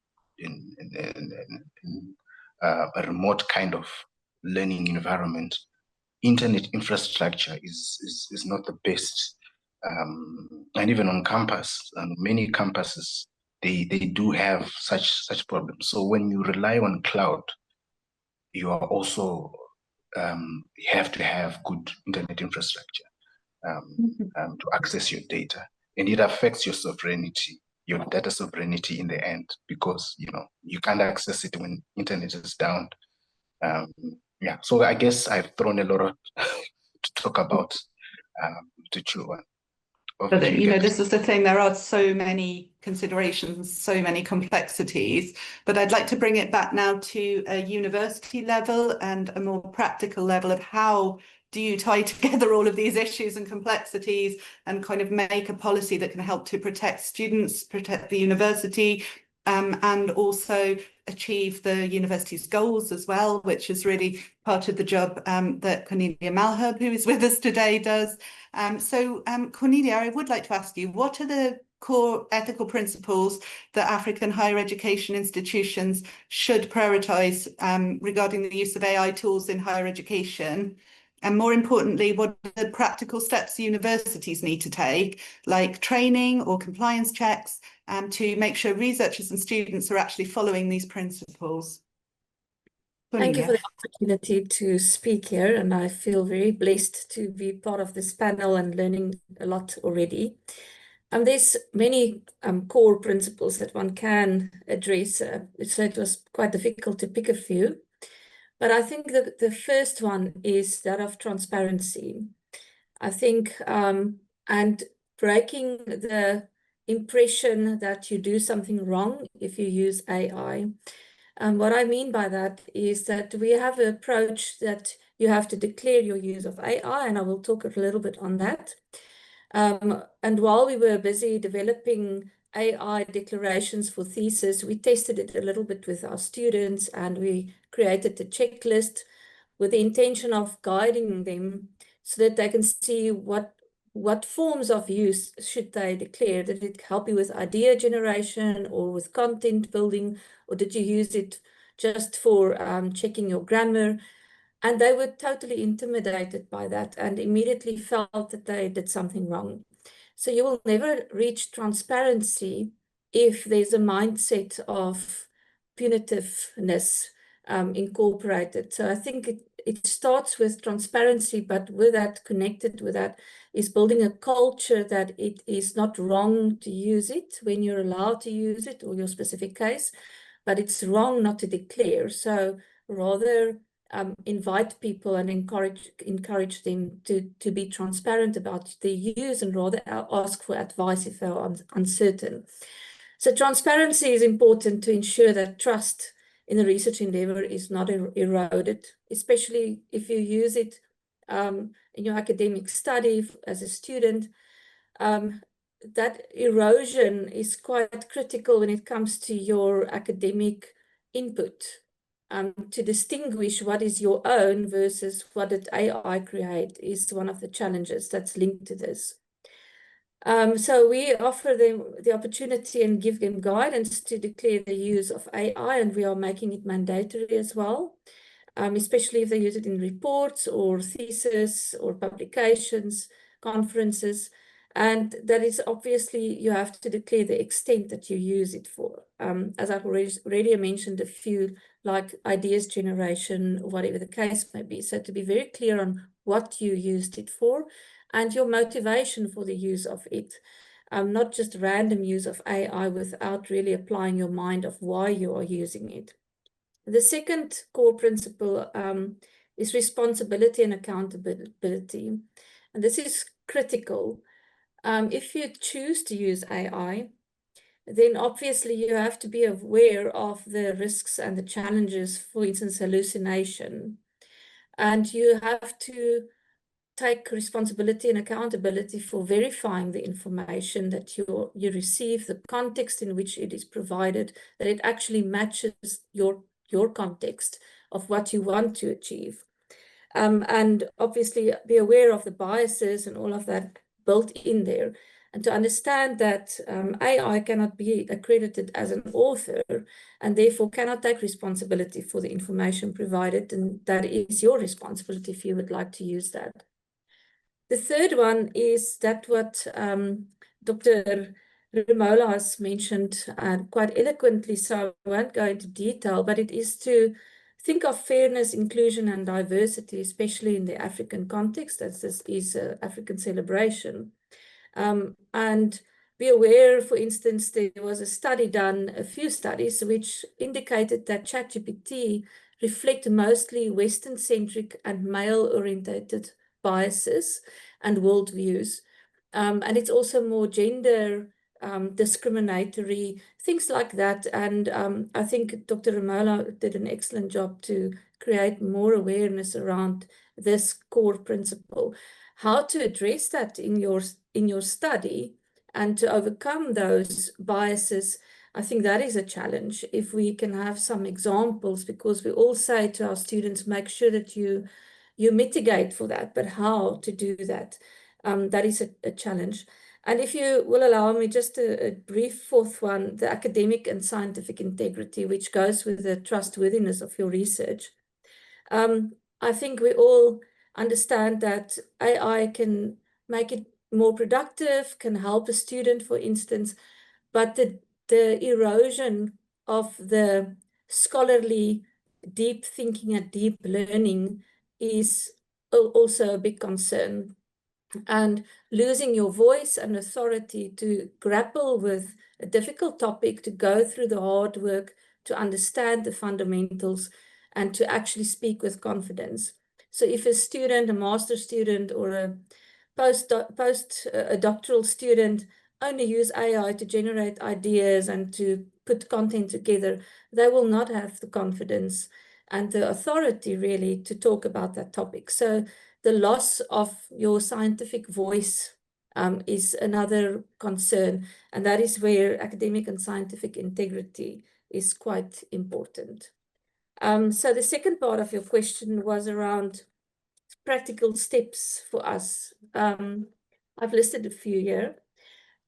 a remote kind of learning environment. Internet infrastructure is not the best, and even on campus, many campuses they do have such problems. So when you rely on cloud, you are also you have to have good internet infrastructure to access your data, and it affects your sovereignty, your data sovereignty in the end, because you can't access it when internet is down. Yeah, so I guess I've thrown a lot to talk about, to chew on. But this is the thing, there are so many considerations, so many complexities, but I'd like to bring it back now to a university level and a more practical level of how do you tie together all of these issues and complexities and kind of make a policy that can help to protect students, protect the university, and also achieve the university's goals as well, which is really part of the job that Cornelia Malherbe, who is with us today, does. So Cornelia, I would like to ask you, what are the core ethical principles that African higher education institutions should prioritise regarding the use of AI tools in higher education? And more importantly, what are the practical steps universities need to take, like training or compliance checks, to make sure researchers and students are actually following these principles? Thank you for the opportunity to speak here, and I feel very blessed to be part of this panel and learning a lot already. There's many core principles that one can address, so it was quite difficult to pick a few. But I think the first one is that of transparency. I think, and breaking the impression that you do something wrong if you use AI. What I mean by that is that we have an approach that you have to declare your use of AI, and I will talk a little bit on that. And while we were busy developing AI declarations for thesis, we tested it a little bit with our students, and we created a checklist with the intention of guiding them so that they can see what forms of use should they declare. Did it help you with idea generation or with content building, or did you use it just for checking your grammar? And they were totally intimidated by that and immediately felt that they did something wrong. So you will never reach transparency if there's a mindset of punitiveness incorporated. So I think it starts with transparency, but with that, connected with that, is building a culture that it is not wrong to use it when you're allowed to use it or your specific case, but it's wrong not to declare. So rather invite people and encourage them to be transparent about the use and rather ask for advice if they're uncertain. So transparency is important to ensure that trust in the research endeavor is not eroded, especially if you use it in your academic study as a student. That erosion is quite critical when it comes to your academic input. To distinguish what is your own versus what did AI create is one of the challenges that's linked to this. So we offer them the opportunity and give them guidance to declare the use of AI, and we are making it mandatory as well, especially if they use it in reports or thesis or publications, conferences. And that is obviously you have to declare the extent that you use it for. As I've already mentioned a few, like ideas generation, whatever the case may be. So to be very clear on what you used it for and your motivation for the use of it. Not just random use of AI without really applying your mind of why you are using it. The second core principle is responsibility and accountability. And this is critical. If you choose to use AI, then obviously you have to be aware of the risks and the challenges, for instance, hallucination. And you have to take responsibility and accountability for verifying the information that you receive, the context in which it is provided, that it actually matches your context of what you want to achieve. And obviously be aware of the biases and all of that built in there. And to understand that AI cannot be accredited as an author and therefore cannot take responsibility for the information provided, and that is your responsibility if you would like to use that. The third one is that what Dr. Remola has mentioned quite eloquently, so I won't go into detail, but it is to think of fairness, inclusion, and diversity, especially in the African context, as this is an African celebration. And be aware, for instance, there was a study done, a few studies, which indicated that ChatGPT reflect mostly Western-centric and male-orientated biases and worldviews. And it's also more gender discriminatory, things like that. And I think Dr. Remola did an excellent job to create more awareness around this core principle. How to address that in your study and to overcome those biases, I think that is a challenge. If we can have some examples, because we all say to our students, make sure that you mitigate for that, but how to do that, that is a challenge. And if you will allow me just a brief fourth one, the academic and scientific integrity, which goes with the trustworthiness of your research. I think we all understand that AI can make it more productive, can help a student, for instance, but the erosion of the scholarly deep thinking and deep learning is also a big concern. And losing your voice and authority to grapple with a difficult topic, to go through the hard work, to understand the fundamentals, and to actually speak with confidence. So if a student, a master's student, or a doctoral student only use AI to generate ideas and to put content together, they will not have the confidence and the authority really to talk about that topic. So the loss of your scientific voice is another concern, and that is where academic and scientific integrity is quite important. So the second part of your question was around practical steps for us. I've listed a few here.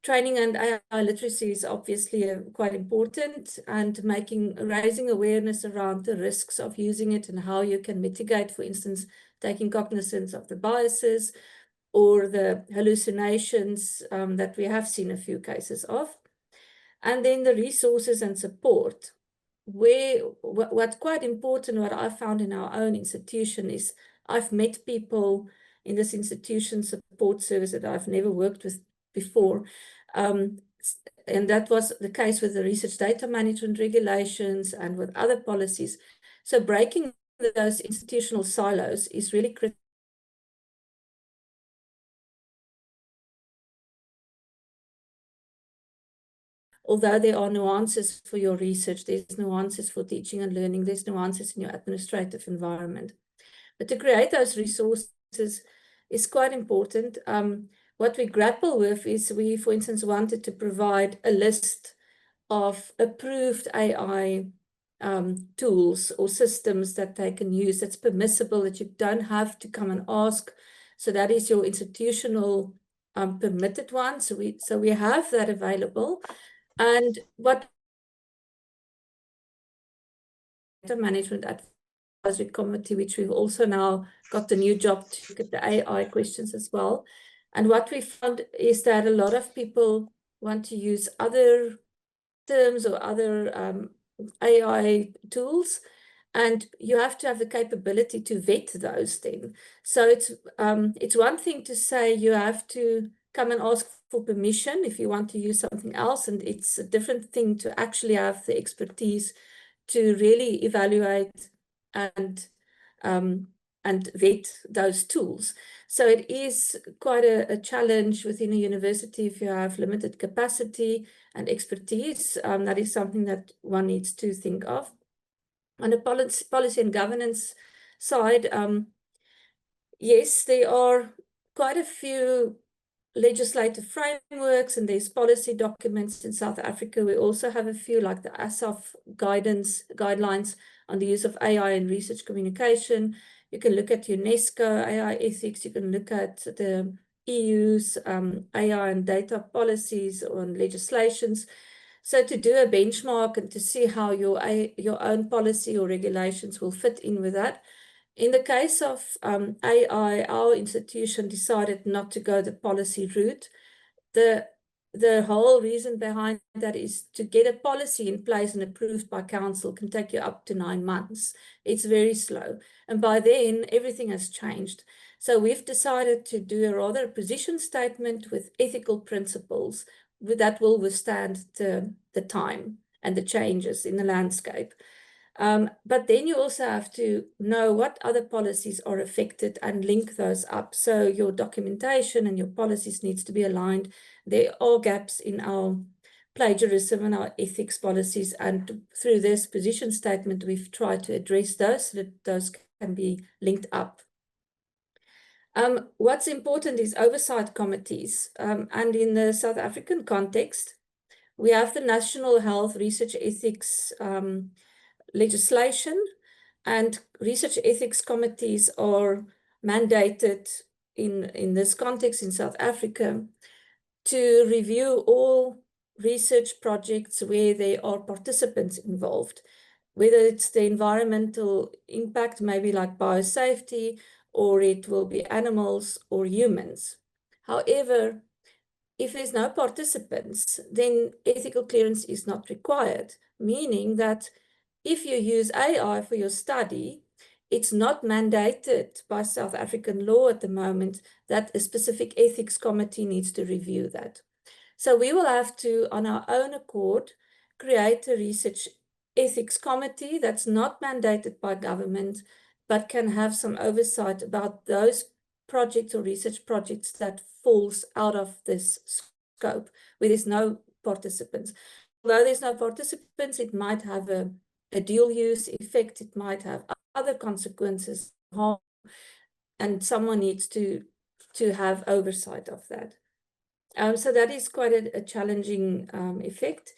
Training and AI literacy is obviously quite important, and raising awareness around the risks of using it and how you can mitigate, for instance, taking cognizance of the biases or the hallucinations that we have seen a few cases of. And then the resources and support. What's quite important, what I found in our own institution is I've met people in this institution support service that I've never worked with before. And that was the case with the research data management regulations and with other policies. So breaking those institutional silos is really critical. Although there are nuances for your research, there's nuances for teaching and learning, there's nuances in your administrative environment. But to create those resources is quite important. What we grapple with is we, for instance, wanted to provide a list of approved AI tools or systems that they can use that's permissible, that you don't have to come and ask. So that is your institutional permitted one. So we have that available. And what data management advisory committee, which we've also now got the new job to look at the AI questions as well. And what we found is that a lot of people want to use other terms or other AI tools, and you have to have the capability to vet those then. So it's one thing to say you have to come and ask for permission if you want to use something else, and it's a different thing to actually have the expertise to really evaluate and and vet those tools. So it is quite a challenge within a university if you have limited capacity and expertise. That is something that one needs to think of. On the policy and governance side, yes, there are quite a few legislative frameworks and there's policy documents in South Africa. We also have a few like the ASAF guidelines on the use of AI in research communication. You can look at UNESCO AI ethics. You can look at the EU's AI and data policies on legislations. So to do a benchmark and to see how your own policy or regulations will fit in with that. In the case of AI, our institution decided not to go the policy route. The whole reason behind that is to get a policy in place and approved by council can take you up to 9 months. It's very slow. And by then, everything has changed. So we've decided to do a rather position statement with ethical principles that will withstand the time and the changes in the landscape. But then you also have to know what other policies are affected and link those up. So your documentation and your policies needs to be aligned. There are gaps in our plagiarism and our ethics policies. And through this position statement, we've tried to address those so that those can be linked up. What's important is oversight committees. And in the South African context, we have the National Health Research Ethics legislation, and research ethics committees are mandated in this context in South Africa to review all research projects where there are participants involved, whether it's the environmental impact, maybe like biosafety, or it will be animals or humans. However, if there's no participants, then ethical clearance is not required, meaning that if you use AI for your study, it's not mandated by South African law at the moment that a specific ethics committee needs to review that. So we will have to, on our own accord, create a research ethics committee that's not mandated by government, but can have some oversight about those projects or research projects that falls out of this scope, where there's no participants. Although there's no participants, it might have a dual use effect, it might have other consequences, and someone needs to have oversight of that. So that is quite a challenging effect.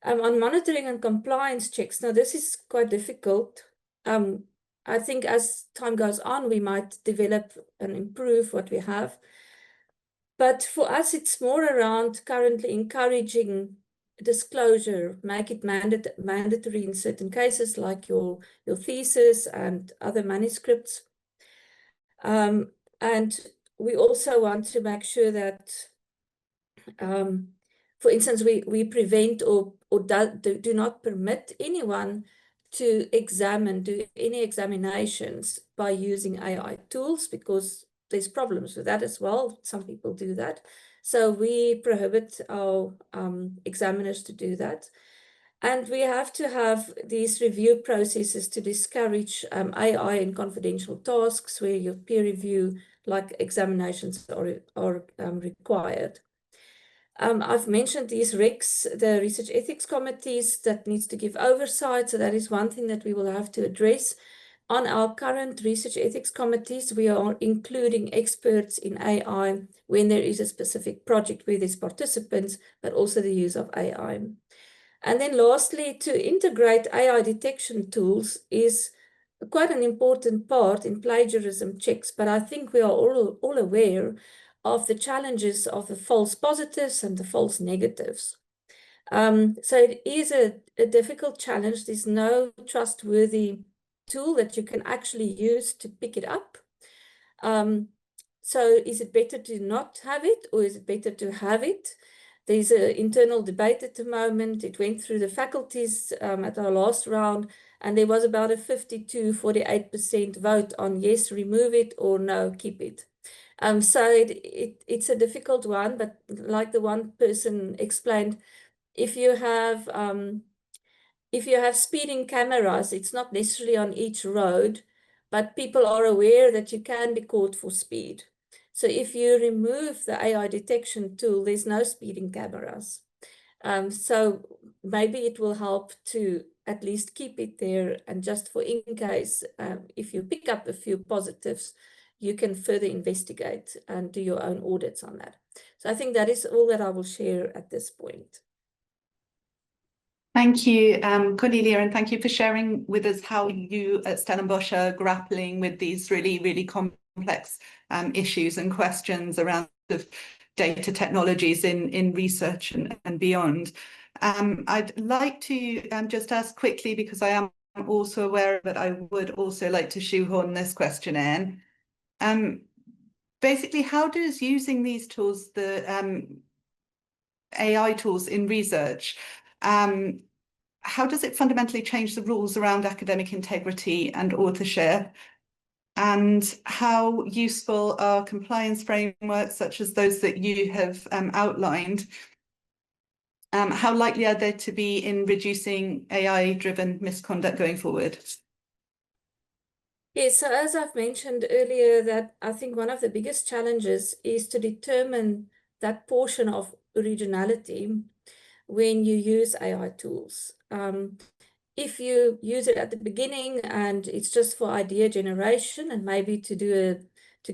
On monitoring and compliance checks, now this is quite difficult. I think as time goes on, we might develop and improve what we have. But for us, it's more around currently encouraging disclosure, make it mandatory in certain cases, like your thesis and other manuscripts. And we also want to make sure that, for instance, we prevent or do not permit anyone to do any examinations by using AI tools, because there's problems with that as well. Some people do that. So we prohibit our examiners to do that. And we have to have these review processes to discourage AI in confidential tasks where your peer review, like examinations, are required. I've mentioned these RECs, the research ethics committees that needs to give oversight. So that is one thing that we will have to address. On our current research ethics committees, we are including experts in AI when there is a specific project where there's participants, but also the use of AI. And then lastly, to integrate AI detection tools is quite an important part in plagiarism checks, but I think we are all aware of the challenges of the false positives and the false negatives. So it is a difficult challenge. There's no trustworthy tool that you can actually use to pick it up. So is it better to not have it, or is it better to have it? There's an internal debate at the moment. It went through the faculties at our last round, and there was about a 52-48% vote on yes, remove it, or no, keep it. So it's a difficult one, but like the one person explained, if you have speeding cameras, it's not necessarily on each road but people are aware that you can be caught for speed. So if you remove the AI detection tool, there's no speeding cameras. So maybe it will help to at least keep it there, and just for in case, if you pick up a few positives, you can further investigate and do your own audits on that. So I think that is all that I will share at this point. Thank you, Cornelia, and thank you for sharing with us how you at Stellenbosch are grappling with these really, really complex issues and questions around the data technologies in research and beyond. I'd like to just ask quickly, because I am also aware that I would also like to shoehorn this question in. Basically, how does using these tools, the AI tools in research, how does it fundamentally change the rules around academic integrity and authorship? And how useful are compliance frameworks such as those that you have outlined? How likely are they to be in reducing AI-driven misconduct going forward? Yes, so as I've mentioned earlier, that I think one of the biggest challenges is to determine that portion of originality when you use AI tools. If you use it at the beginning and it's just for idea generation and maybe to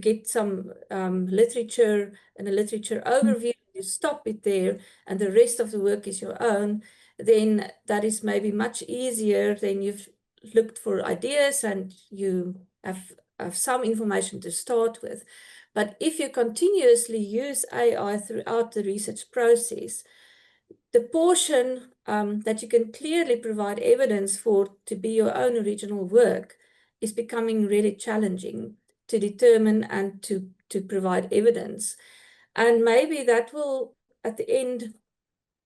get some literature and a literature overview, you stop it there and the rest of the work is your own, then that is maybe much easier than you've looked for ideas and you have some information to start with. But if you continuously use AI throughout the research process, the portion that you can clearly provide evidence for to be your own original work is becoming really challenging to determine and to provide evidence. And maybe that will, at the end,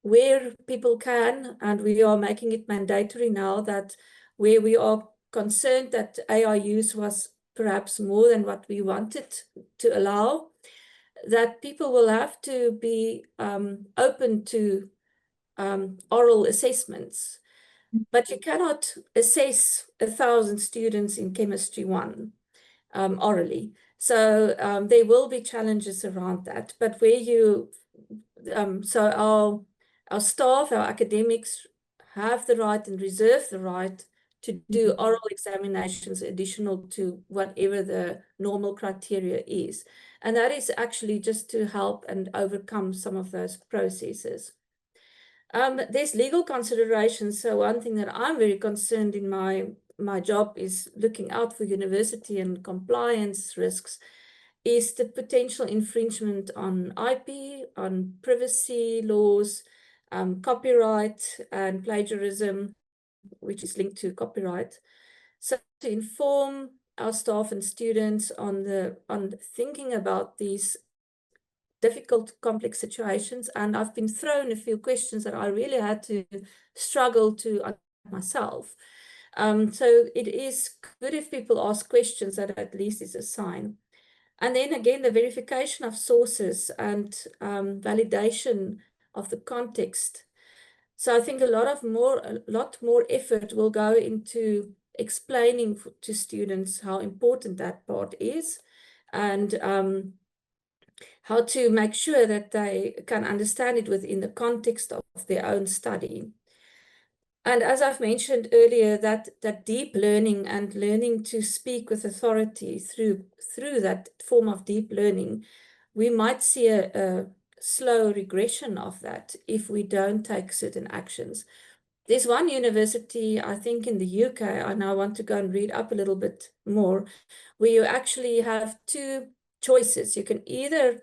where people can, and we are making it mandatory now, that where we are concerned that AI use was perhaps more than what we wanted to allow, that people will have to be open to oral assessments. But you cannot assess 1,000 students in chemistry 1 orally. So there will be challenges around that. But where you, so our staff, our academics have the right and reserve the right to do oral examinations additional to whatever the normal criteria is. And that is actually just to help and overcome some of those processes. There's legal considerations. So one thing that I'm very concerned in my job is looking out for university and compliance risks, is the potential infringement on IP, on privacy laws, copyright and plagiarism, which is linked to copyright. So to inform our staff and students on thinking about these difficult, complex situations. And I've been thrown a few questions that I really had to struggle to answer myself. So it is good if people ask questions, that at least is a sign. And then again, the verification of sources and validation of the context. So I think a lot more effort will go into explaining to students how important that part is, and how to make sure that they can understand it within the context of their own study. And as I've mentioned earlier, that deep learning and learning to speak with authority through that form of deep learning, we might see a slow regression of that if we don't take certain actions. There's one university, I think in the UK, I now want to go and read up a little bit more, where you actually have 2 choices. You can either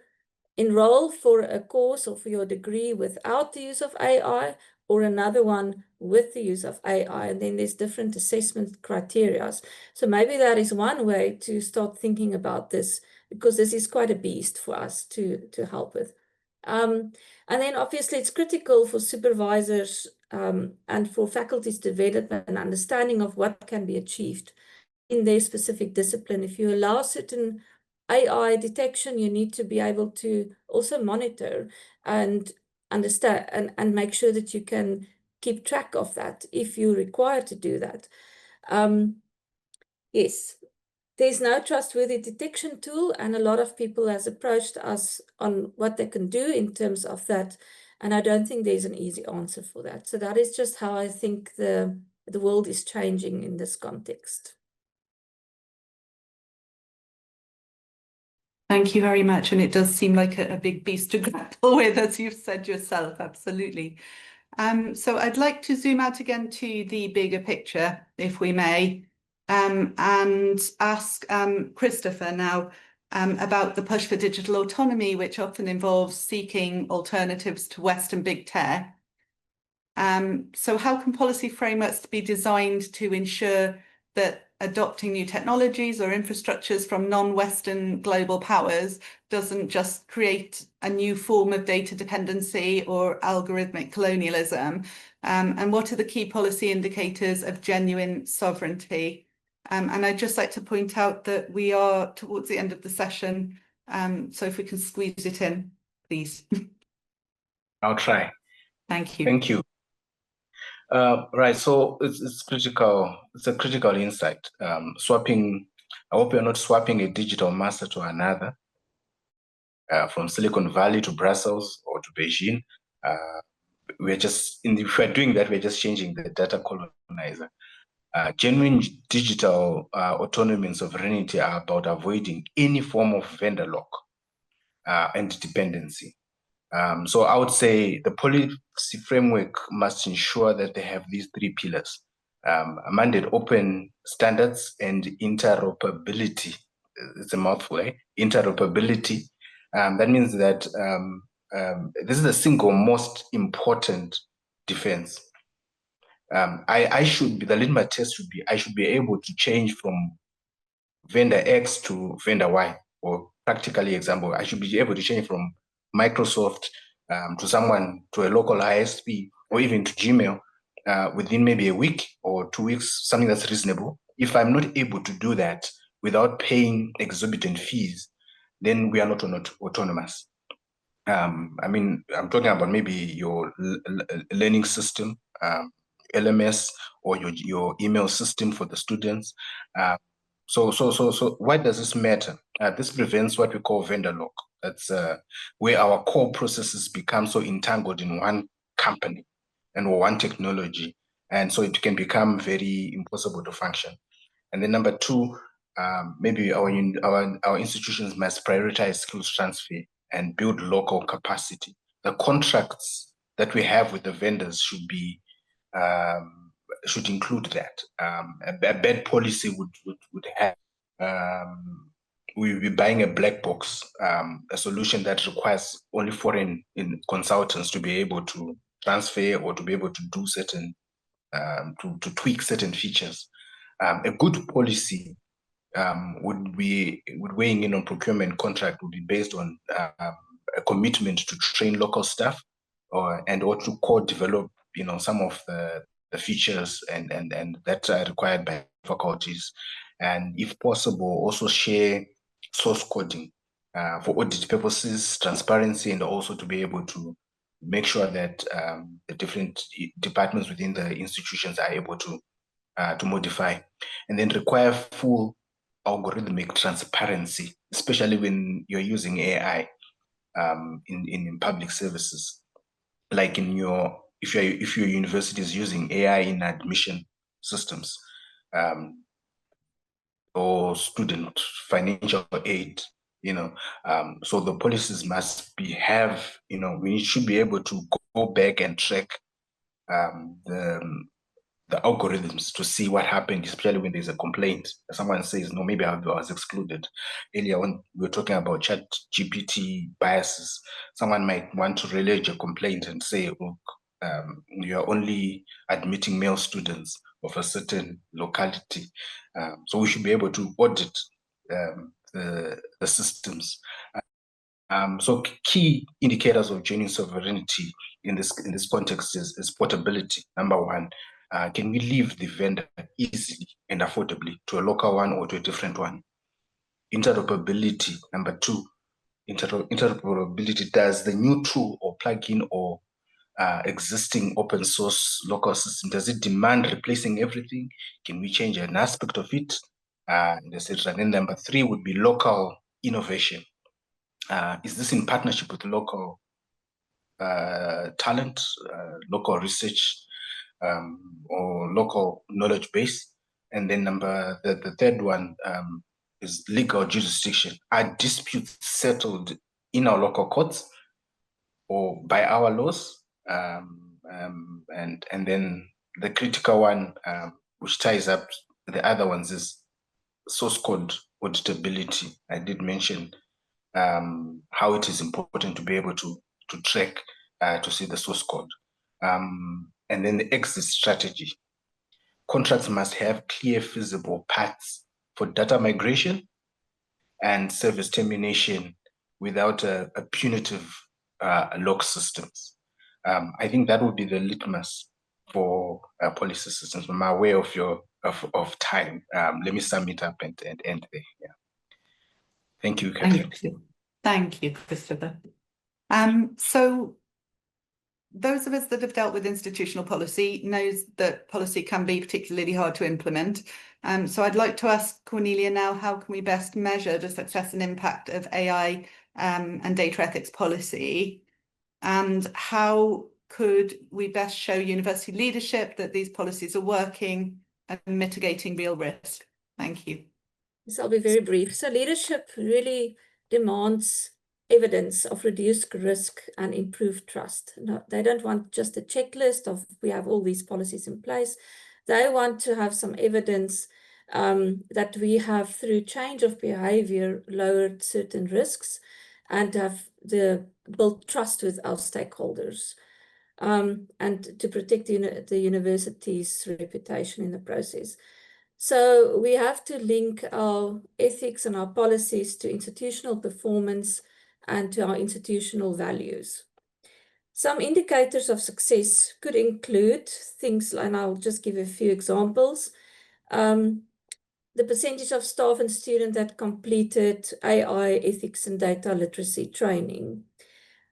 enroll for a course or for your degree without the use of AI, or another one with the use of AI, and then there's different assessment criteria. So maybe that is one way to start thinking about this, because this is quite a beast for us to help with. And then obviously it's critical for supervisors and for faculties to develop an understanding of what can be achieved in their specific discipline. If you allow certain AI detection, you need to be able to also monitor and understand and make sure that you can keep track of that if you're required to do that. Yes, There's no trustworthy detection tool, and a lot of people has approached us on what they can do in terms of that. And I don't think there's an easy answer for that. So that is just how I think the world is changing in this context. Thank you very much. And it does seem like a big beast to grapple with, as you've said yourself, absolutely. So I'd like to zoom out again to the bigger picture, if we may, and ask Christopher now about the push for digital autonomy, which often involves seeking alternatives to Western big tech. So how can policy frameworks be designed to ensure that adopting new technologies or infrastructures from non-Western global powers doesn't just create a new form of data dependency or algorithmic colonialism? And what are the key policy indicators of genuine sovereignty? And I'd just like to point out that we are towards the end of the session. So if we can squeeze it in, please. I'll try. Thank you. Thank you. Right, so it's critical. It's a critical insight. Swapping. I hope you're not swapping a digital master to another, from Silicon Valley to Brussels or to Beijing. If we're doing that, we're just changing the data colonizer. Genuine digital autonomy and sovereignty are about avoiding any form of vendor lock and dependency. So I would say the policy framework must ensure that they have these three pillars: mandate open standards and interoperability. It's a mouthful, eh? Interoperability. That means that this is the single most important defense. The litmus test should be, I should be able to change from vendor X to vendor Y, or practically example, I should be able to change from Microsoft to a local ISP, or even to Gmail within maybe a week or 2 weeks, something that's reasonable. If I'm not able to do that without paying exorbitant fees, then we are not autonomous. I mean, I'm talking about maybe your learning system, LMS, or your email system for the students. So why does this matter? This prevents what we call vendor lock. That's where our core processes become so entangled in one company and one technology, and so it can become very impossible to function. And then number two, maybe our institutions must prioritize skills transfer and build local capacity. The contracts that we have with the vendors should include that. A bad policy would have we will be buying a black box, a solution that requires only foreign consultants to be able to transfer or to be able to do certain to tweak certain features. A good policy weighing in on procurement contract would be based on a commitment to train local staff or to co-develop, some of the features and that are required by faculties, and if possible, also share source coding for audit purposes, transparency, and also to be able to make sure that the different departments within the institutions are able to modify, and then require full algorithmic transparency, especially when you're using AI in public services, like if your university is using AI in admission systems or student financial aid. So the policies must we should be able to go back and track the algorithms to see what happened, especially when there's a complaint. Someone says, no, maybe I was excluded. Earlier when we were talking about chat GPT biases, someone might want to relay a complaint and say, look, you're only admitting male students of a certain locality. So we should be able to audit the systems. So key indicators of genuine sovereignty in this context is portability. Number one, can we leave the vendor easily and affordably to a local one or to a different one? Interoperability. Number two, interoperability. Does the new tool or plugin or existing open source local system, does it demand replacing everything? Can we change an aspect of it? etc. And then number 3 would be local innovation. Is this in partnership with local talent, local research, or local knowledge base? And then the third one is legal jurisdiction. Are disputes settled in our local courts or by our laws? And then the critical one, which ties up the other ones, is source code auditability. I did mention how it is important to be able to track, to see the source code. And then the exit strategy. Contracts must have clear, feasible paths for data migration and service termination without a punitive lock systems. I think that would be the litmus for policy systems. I'm aware of your of time. Let me sum it up and end there. Yeah. Thank you, Catherine. Thank you, Christopher. So those of us that have dealt with institutional policy knows that policy can be particularly hard to implement. So I'd like to ask Cornelia now, how can we best measure the success and impact of AI and data ethics policy? And how could we best show university leadership that these policies are working and mitigating real risk? Thank you. So I'll be very brief. So leadership really demands evidence of reduced risk and improved trust. No, they don't want just a checklist of we have all these policies in place. They want to have some evidence that we have, through change of behavior, lowered certain risks and have built trust with our stakeholders, and to protect the university's reputation in the process. So we have to link our ethics and our policies to institutional performance and to our institutional values. Some indicators of success could include things, and I'll just give a few examples. The percentage of staff and students that completed AI ethics and data literacy training.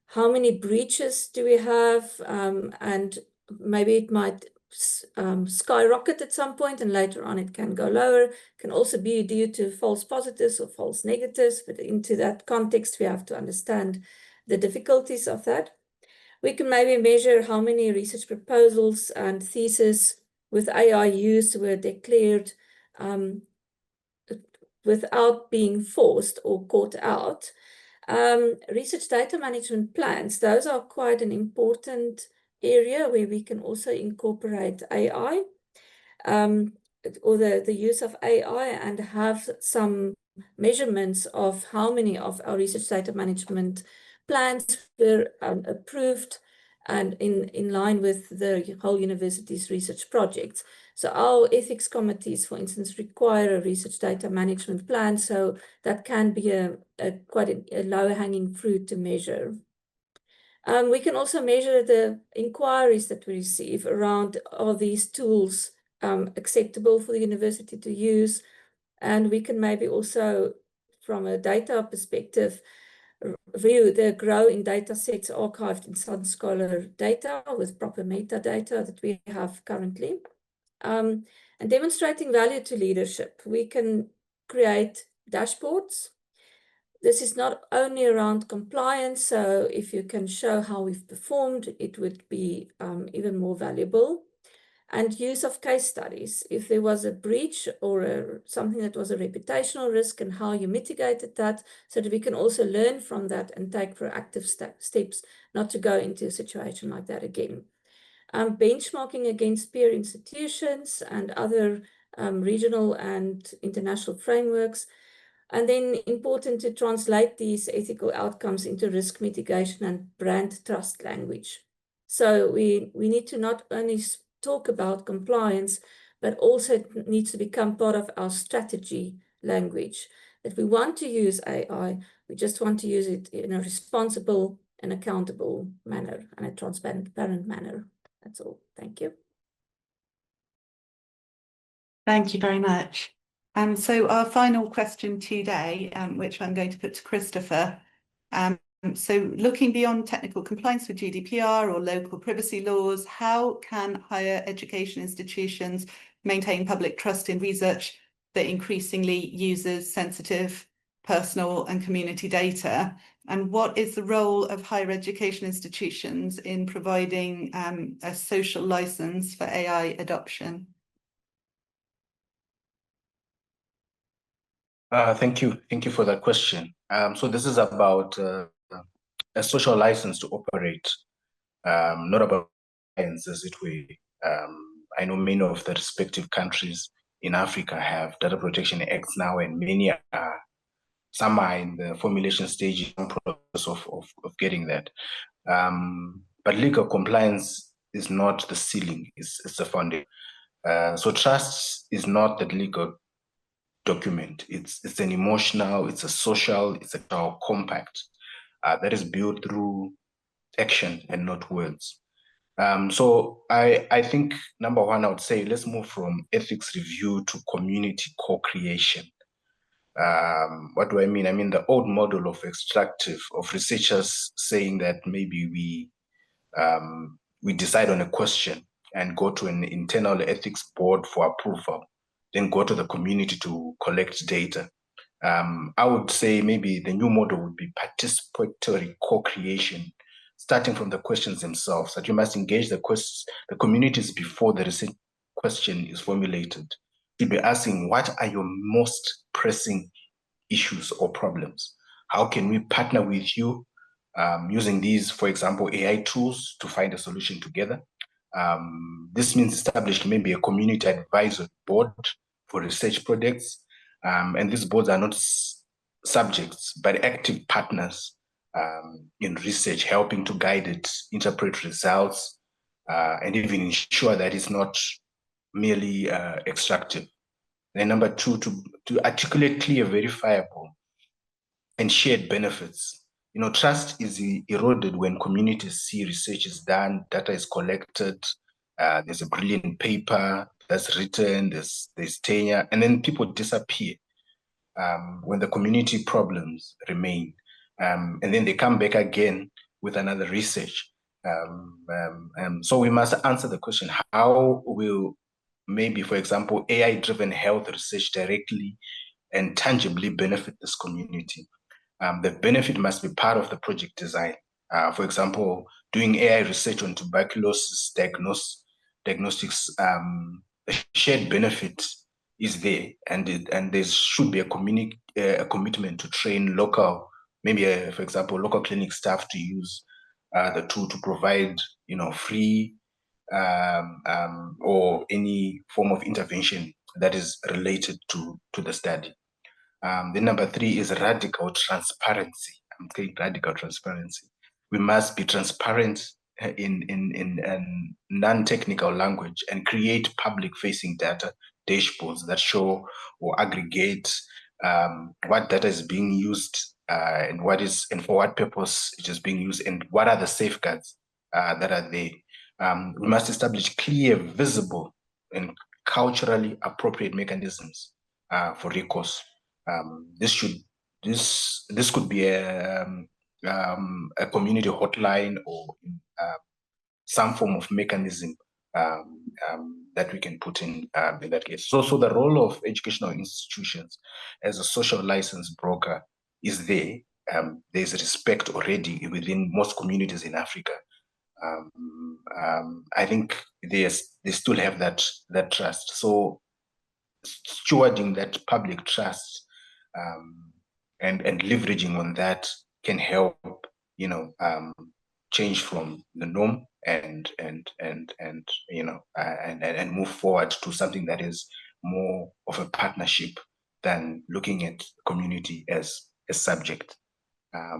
How many breaches do we have? And maybe it might skyrocket at some point, and later on it can go lower. It can also be due to false positives or false negatives, but into that context we have to understand the difficulties of that. We can maybe measure how many research proposals and theses with AI use were declared without being forced or caught out. Research data management plans, those are quite an important area where we can also incorporate AI, or the use of AI, and have some measurements of how many of our research data management plans were approved and in line with the whole university's research projects. So our ethics committees, for instance, require a research data management plan, so that can be quite a low-hanging fruit to measure. We can also measure the inquiries that we receive around, are these tools acceptable for the university to use? And we can maybe also, from a data perspective, view the growing data sets archived in Sun Scholar data with proper metadata that we have currently. And demonstrating value to leadership. We can create dashboards. This is not only around compliance, so if you can show how we've performed, it would be even more valuable. And use of case studies. If there was a breach or something that was a reputational risk, and how you mitigated that, so that we can also learn from that and take proactive steps not to go into a situation like that again. Benchmarking against peer institutions and other regional and international frameworks. And then important to translate these ethical outcomes into risk mitigation and brand trust language. So we need to not only talk about compliance, but also it needs to become part of our strategy language. That we want to use AI, we just want to use it in a responsible and accountable manner and a transparent manner. That's all. Thank you. Thank you very much. So our final question today, which I'm going to put to Christopher. So looking beyond technical compliance with GDPR or local privacy laws, how can higher education institutions maintain public trust in research that increasingly uses sensitive personal and community data? And what is the role of higher education institutions in providing a social license for AI adoption? Thank you. Thank you for that question. So this is about a social license to operate, not about science as it were. I know many of the respective countries in Africa have data protection acts now, and many are, some are in the formulation stage, some process of getting that. But legal compliance is not the ceiling, it's the foundation. So trust is not the legal document. It's an emotional, it's a social, it's a compact that is built through action and not words. So I think, number one, I would say let's move from ethics review to community co-creation. What do I mean? I mean the old model of extractive, of researchers saying that maybe we decide on a question and go to an internal ethics board for approval, then go to the community to collect data. I would say maybe the new model would be participatory co-creation, starting from the questions themselves, that you must engage the communities before the research question is formulated. You'll be asking, what are your most pressing issues or problems? How can we partner with you using these, for example, AI tools to find a solution together? This means establishing maybe a community advisory board for research projects. And these boards are not subjects, but active partners in research, helping to guide it, interpret results, and even ensure that it's not merely extractive. And number two, to articulate clear, verifiable, and shared benefits. You know, trust is eroded when communities see research is done, data is collected, there's a brilliant paper that's written, there's tenure, and then people disappear when the community problems remain. And then they come back again with another research. So we must answer the question, how will maybe, for example, AI-driven health research directly and tangibly benefit this community? The benefit must be part of the project design. For example, doing AI research on tuberculosis diagnostics, a shared benefit is there, and there should be a commitment to train local, maybe for example, local clinic staff to use the tool to provide, you know, free or any form of intervention that is related to the study. Then number three is radical transparency. I'm saying radical transparency. We must be transparent in non-technical language and create public-facing data dashboards that show or aggregate what data is being used and for what purpose it is being used, and what are the safeguards that are there. We must establish clear, visible, and culturally appropriate mechanisms for recourse. This could be a community hotline or some form of mechanism that we can put in that case. So the role of educational institutions as a social license broker is there. There's respect already within most communities in Africa. I think they still have that trust. So stewarding that public trust and leveraging on that can help, you know, change from the norm and you know and move forward to something that is more of a partnership than looking at community as a subject. I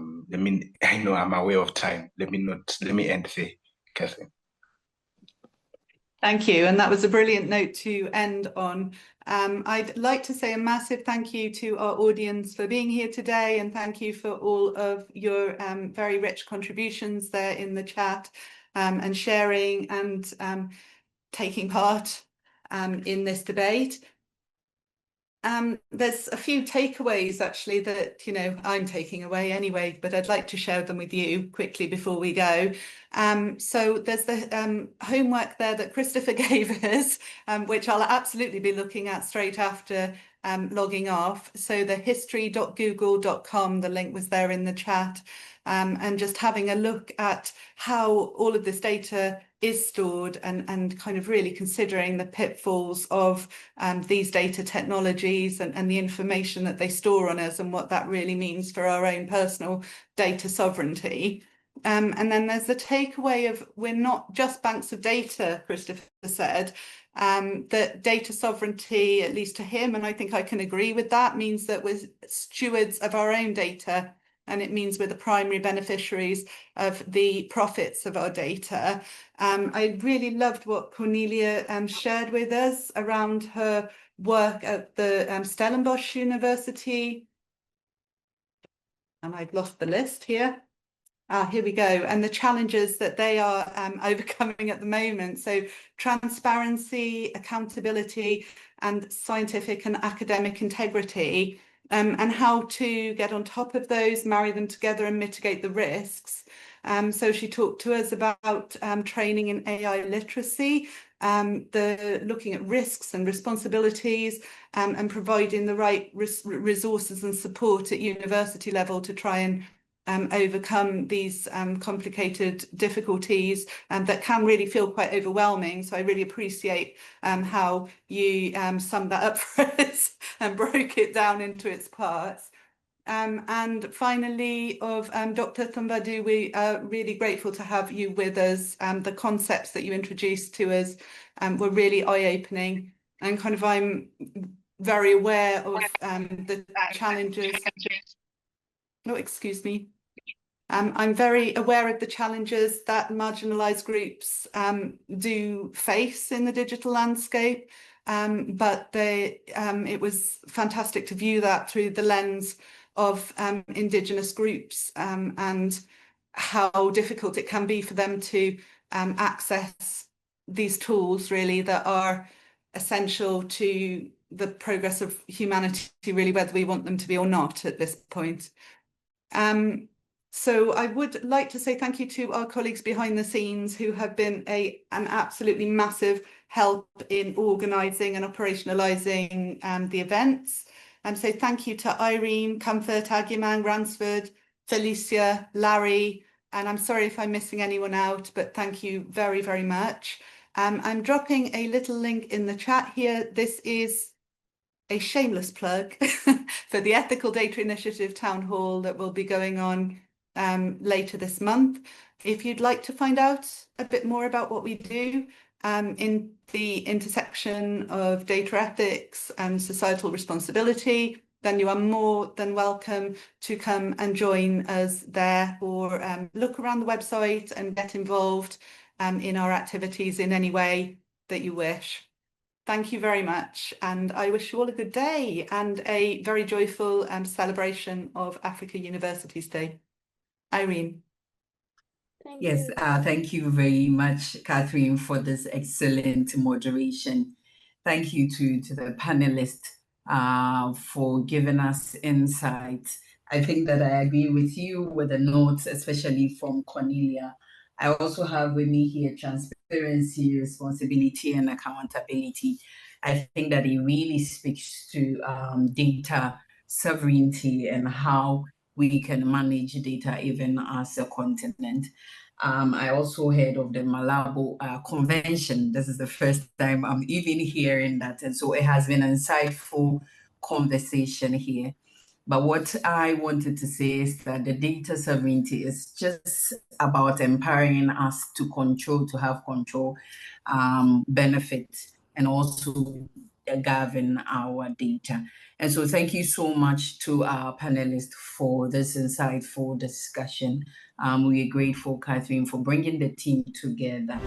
know I'm aware of time. Let me end there, Catherine. Thank you. And that was a brilliant note to end on. I'd like to say a massive thank you to our audience for being here today, and thank you for all of your very rich contributions there in the chat and sharing and taking part in this debate. There's a few takeaways actually that, you know, I'm taking away anyway, but I'd like to share them with you quickly before we go. So there's the homework there that Christopher gave us, which I'll absolutely be looking at straight after logging off. So the history.google.com, the link was there in the chat, and just having a look at how all of this data is stored and kind of really considering the pitfalls of these data technologies and the information that they store on us and what that really means for our own personal data sovereignty. And then there's the takeaway of we're not just banks of data, Christopher said, that data sovereignty, at least to him, and I think I can agree with that, means that we're stewards of our own data, and it means we're the primary beneficiaries of the profits of our data. I really loved what Cornelia shared with us around her work at the Stellenbosch University. And I've lost the list here. Here we go. And the challenges that they are overcoming at the moment. So transparency, accountability, and scientific and academic integrity, and how to get on top of those, marry them together and mitigate the risks. So she talked to us about training in AI literacy, looking at risks and responsibilities, and providing the right resources and support at university level to try and overcome these complicated difficulties that can really feel quite overwhelming. So I really appreciate how you summed that up for us and broke it down into its parts. And finally, of Dr. Thumbadu, we are really grateful to have you with us. The concepts that you introduced to us were really eye-opening, and kind of I'm very aware of the challenges. No, excuse me. I'm very aware of the challenges that marginalised groups do face in the digital landscape, but it was fantastic to view that through the lens of Indigenous groups and how difficult it can be for them to access these tools really that are essential to the progress of humanity, really, whether we want them to be or not at this point. So I would like to say thank you to our colleagues behind the scenes who have been an absolutely massive help in organising and operationalising the events. So thank you to Irene, Comfort, Agiman, Ransford, Felicia, Larry, and I'm sorry if I'm missing anyone out, but thank you very, very much. I'm dropping a little link in the chat here. This is a shameless plug for the Ethical Data Initiative Town Hall that will be going on later this month. If you'd like to find out a bit more about what we do in the intersection of data ethics and societal responsibility, then you are more than welcome to come and join us there, or look around the website and get involved in our activities in any way that you wish. Thank you very much, and I wish you all a good day and a very joyful celebration of Africa Universities Day. Irene. Yes, thank you very much, Catherine, for this excellent moderation. Thank you to the panelists for giving us insights. I think that I agree with you with the notes, especially from Cornelia. I also have with me here transparency, responsibility, and accountability. I think that it really speaks to data sovereignty and how we can manage data even as a continent. I also heard of the Malabo Convention. This is the first time I'm even hearing that. And so it has been an insightful conversation here. But what I wanted to say is that the data sovereignty is just about empowering us to control, to have control, benefit, and also govern our data. And so thank you so much to our panelists for this insightful discussion. We are grateful, Catherine, for bringing the team together.